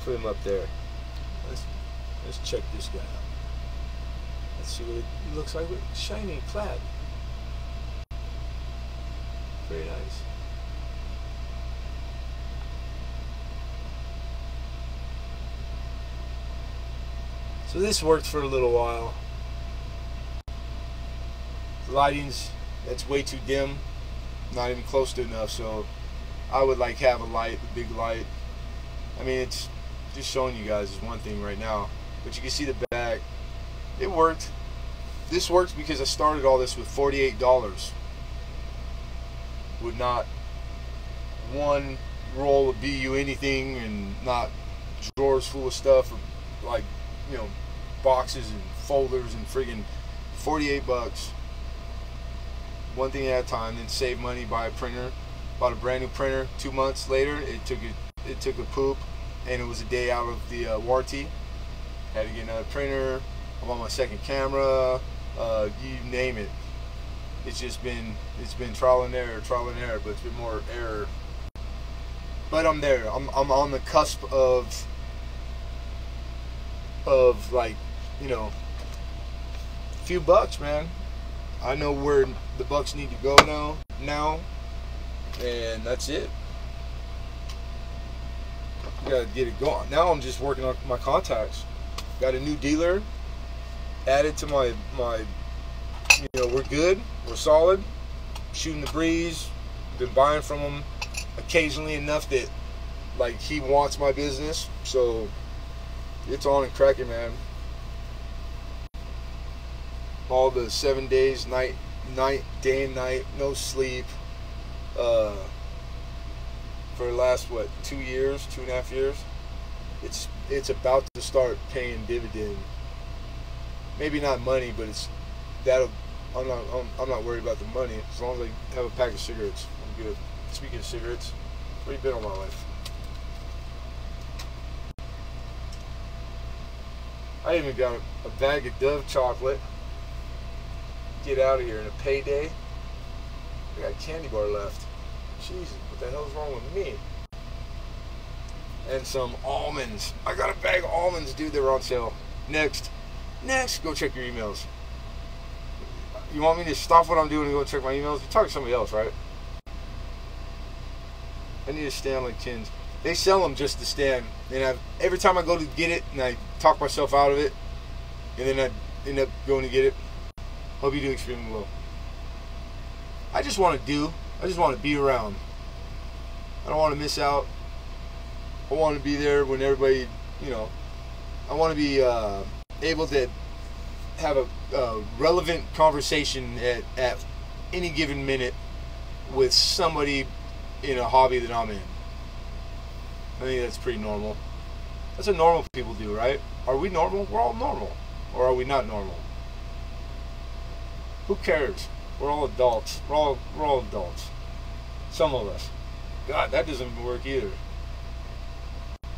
Speaker 2: Put him up there. Let's check this guy out. Let's see what it looks like with shiny plaid. Very nice. So this worked for a little while. The lighting's, that's way too dim, not even close to enough, so I would like have a light, a big light. I mean, it's just showing you guys is one thing right now, but you can see the back. It worked. This worked because I started all this with $48. With not one roll of BU anything and not drawers full of stuff, or like, you know, boxes and folders and friggin' 48 bucks. One thing at a time, then save money, buy a printer. Bought a brand new printer. 2 months later, it took a poop, and it was a day out of the warranty. Had to get another printer. I'm on my second camera. You name it. It's been trial and error, but it's been more error. But I'm there. I'm on the cusp of like you know, a few bucks, man. I know where the bucks need to go now, and that's it. You gotta get it going. Now I'm just working on my contacts. Got a new dealer added to my, you know, we're good, we're solid, shooting the breeze, been buying from him occasionally enough that, like, he wants my business, so it's on and cracking, man. All the 7 days, day and night, no sleep, for the last, what, 2.5 years, it's about to start paying dividend. Maybe not money, but I'm not worried about the money. As long as I have a pack of cigarettes, I'm good. Speaking of cigarettes, what have you been all my life? I even got a bag of Dove chocolate. Get out of here. In a payday, I got a candy bar left. Jesus, what the hell's wrong with me? And some almonds. I got a bag of almonds, dude. They were on sale. Next, go check your emails. You want me to stop what I'm doing and go check my emails? You talk to somebody else, right? I need a stand like Tins. They sell them just to stand. And every time I go to get it, and I talk myself out of it, and then I end up going to get it. Hope you do extremely well. I just want to be around. I don't want to miss out. I want to be there when everybody, you know, I want to be able to have a relevant conversation at any given minute with somebody in a hobby that I'm in. I think that's pretty normal. That's what normal people do, right? Are we normal? We're all normal. Or are we not normal? Who cares? We're all adults. We're all adults. Some of us. God, that doesn't work either.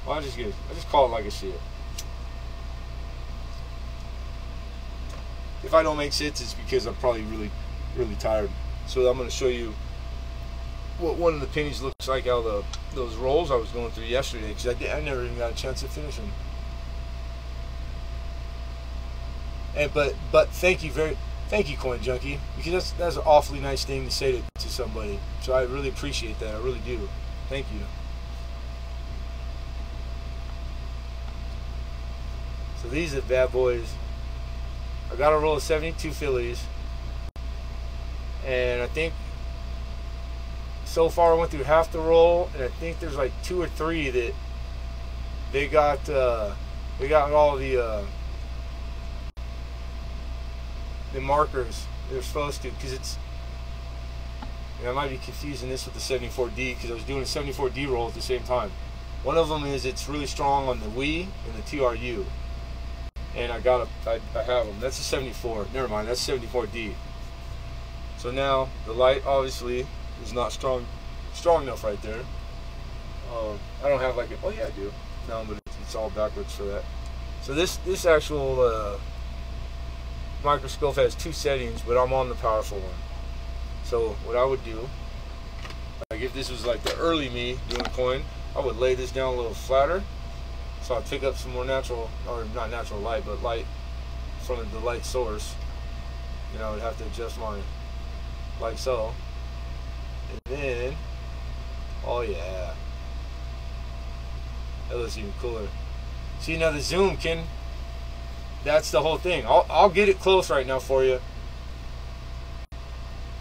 Speaker 2: Well, I just call it like I see it. If I don't make sense, it's because I'm probably really, really tired. So I'm going to show you what one of the pennies looks like out of those rolls I was going through yesterday, because I never even got a chance to finish them. And but thank you, Coin Junkie, because that's an awfully nice thing to say to somebody. So I really appreciate that. I really do. Thank you. So these are the bad boys. I got a roll of 72 Phillies, and I think so far I went through half the roll, and I think there's like 2 or 3 that they got all the markers they're supposed to, because it's, and I might be confusing this with the 74D, because I was doing a 74D roll at the same time. One of them is it's really strong on the Wii and the TRU, and I have them. That's a 74. Never mind, that's 74D. So now the light obviously is not strong enough right there. I don't have like a, oh yeah I do. No, but it's all backwards for that. So this actual microscope has 2 settings, but I'm on the powerful one. So what I would do, like if this was like the early me doing a coin, I would lay this down a little flatter, so I'd pick up some more natural, or not natural light, but light from the light source. You know, I'd have to adjust mine like so. And then, oh yeah, that looks even cooler. See, now the zoom that's the whole thing. I'll get it close right now for you.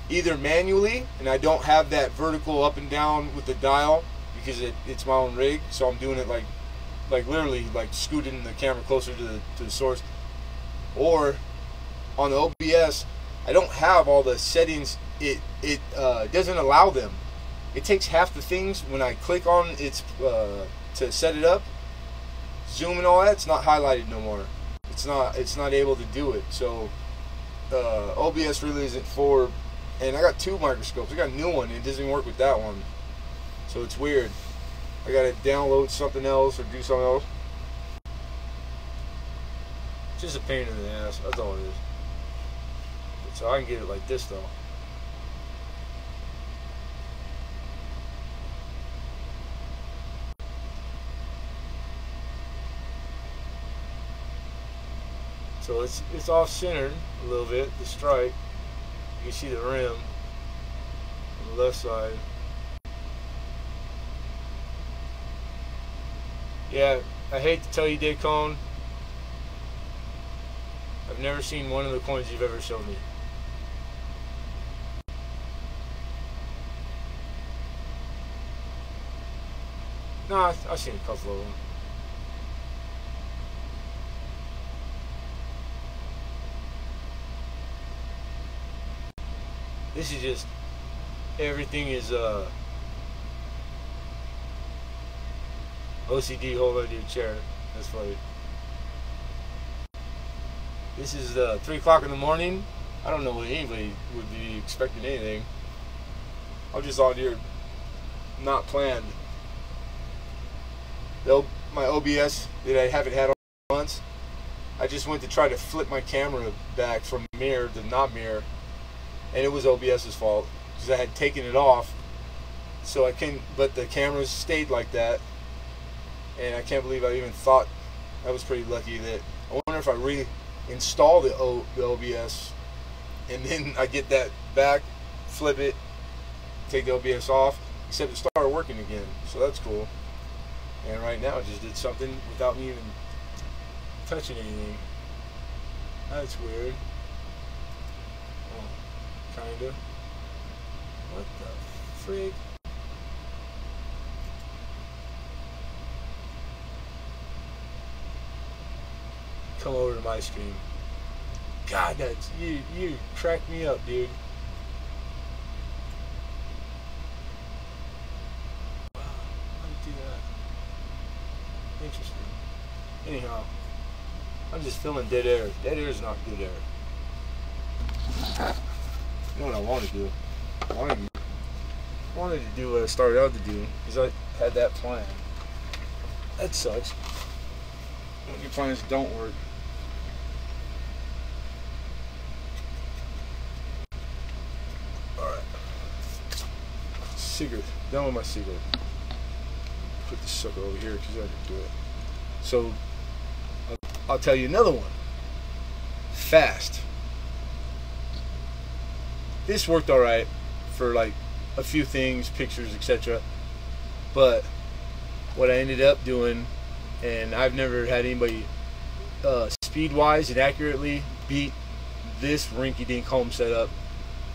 Speaker 2: Either manually, and I don't have that vertical up and down with the dial because it's my own rig, so I'm doing it like literally like scooting the camera closer to the source. Or on the OBS, I don't have all the settings. It doesn't allow them. It takes half the things when I click on it to set it up. Zoom and all that, it's not highlighted no more. It's not able to do it. So OBS really isn't for. And I got 2 microscopes. I got a new one. And it doesn't work with that one. So it's weird. I gotta download something else or do something else. It's just a pain in the ass. That's all it is. So I can get it like this though. So it's off centered a little bit, the stripe. You can see the rim on the left side. Yeah, I hate to tell you, Daycon, I've never seen one of the coins you've ever shown me. No, I've seen a couple of them. This is just, everything is OCD hold on to your chair. That's funny. This is 3 o'clock in the morning. I don't know what anybody would be expecting anything. I'm just on here, not planned. My OBS that I haven't had in months, I just went to try to flip my camera back from mirror to not mirror, and it was OBS's fault because I had taken it off. So I couldn't, but the camera stayed like that, and I can't believe I even thought. I was pretty lucky that. I wonder if I reinstall the OBS, and then I get that back, flip it, take the OBS off, except it started working again. So that's cool. And right now it just did something without me even touching anything. That's weird. Well, kinda. What the frig? Come over to my screen. God, that's you cracked me up, dude. Wow, how do you do that? Interesting. Anyhow, I'm just filming dead air. Dead air is not good air. You know what I want to do? I wanted to do what I started out to do, because I had that plan. That sucks. When your plans don't work. Alright. Cigarette. Done with my cigarette. Put this sucker over here because I didn't do it. So, I'll tell you another one. Fast. This worked alright for like a few things, pictures, etc. But what I ended up doing, and I've never had anybody speed-wise and accurately beat this rinky-dink home setup,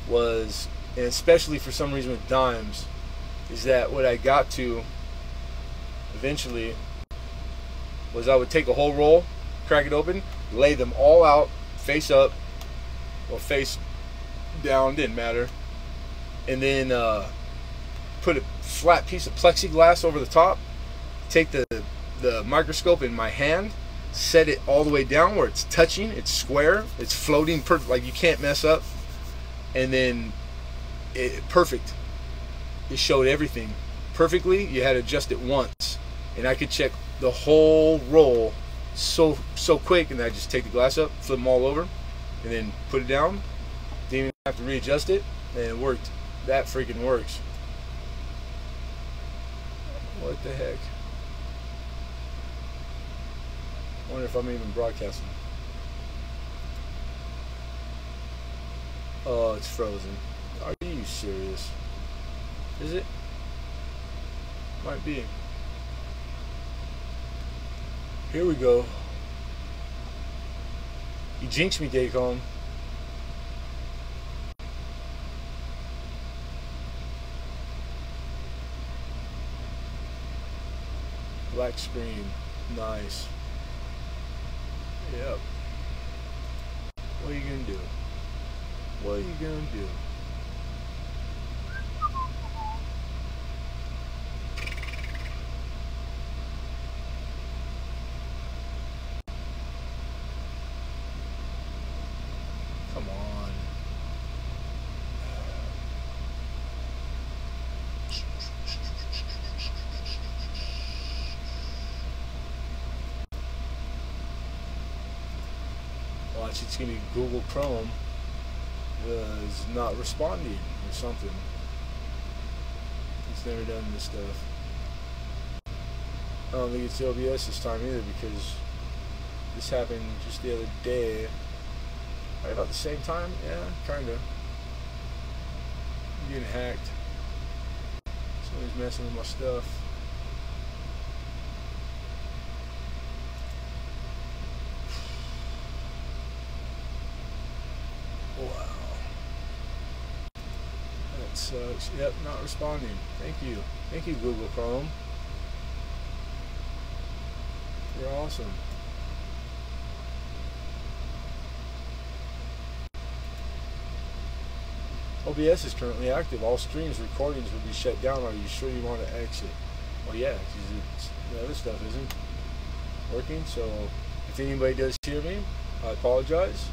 Speaker 2: was, and especially for some reason with dimes, is that what I got to eventually was I would take a whole roll, crack it open, lay them all out, face up, or face down, didn't matter, and then put a flat piece of plexiglass over the top, take the microscope in my hand, set it all the way down where it's touching, it's square, it's floating, like you can't mess up, and then perfect. It showed everything perfectly. You had to adjust it once, and I could check the whole roll so quick, and I just take the glass up, flip them all over, and then put it down. Didn't even have to readjust it, and it worked. That freaking works. What the heck? I wonder if I'm even broadcasting. Oh, it's frozen. Are you serious? Is it? Might be. Here we go. You jinxed me, Daycon. Black screen. Nice. Yep. What are you gonna do? What are you gonna do? Come on. Watch, it's gonna be Google Chrome was not responding or something. It's never done this stuff. I don't think it's OBS this time either, because This happened just the other day. Right about the same time? Yeah, kinda. I'm getting hacked. Somebody's messing with my stuff. Wow. That sucks. Yep, not responding. Thank you. Thank you, Google Chrome. You're awesome. OBS is currently active. All streams, recordings will be shut down. Are you sure you want to exit? Well, yeah, because the other stuff isn't working. So if anybody does hear me, I apologize.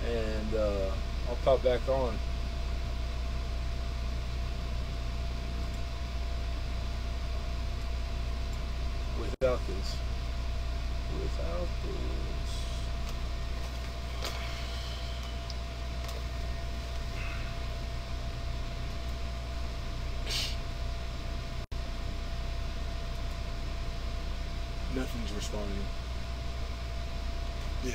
Speaker 2: And I'll pop back on. Without this. Without this. Nothing's responding. Yeah.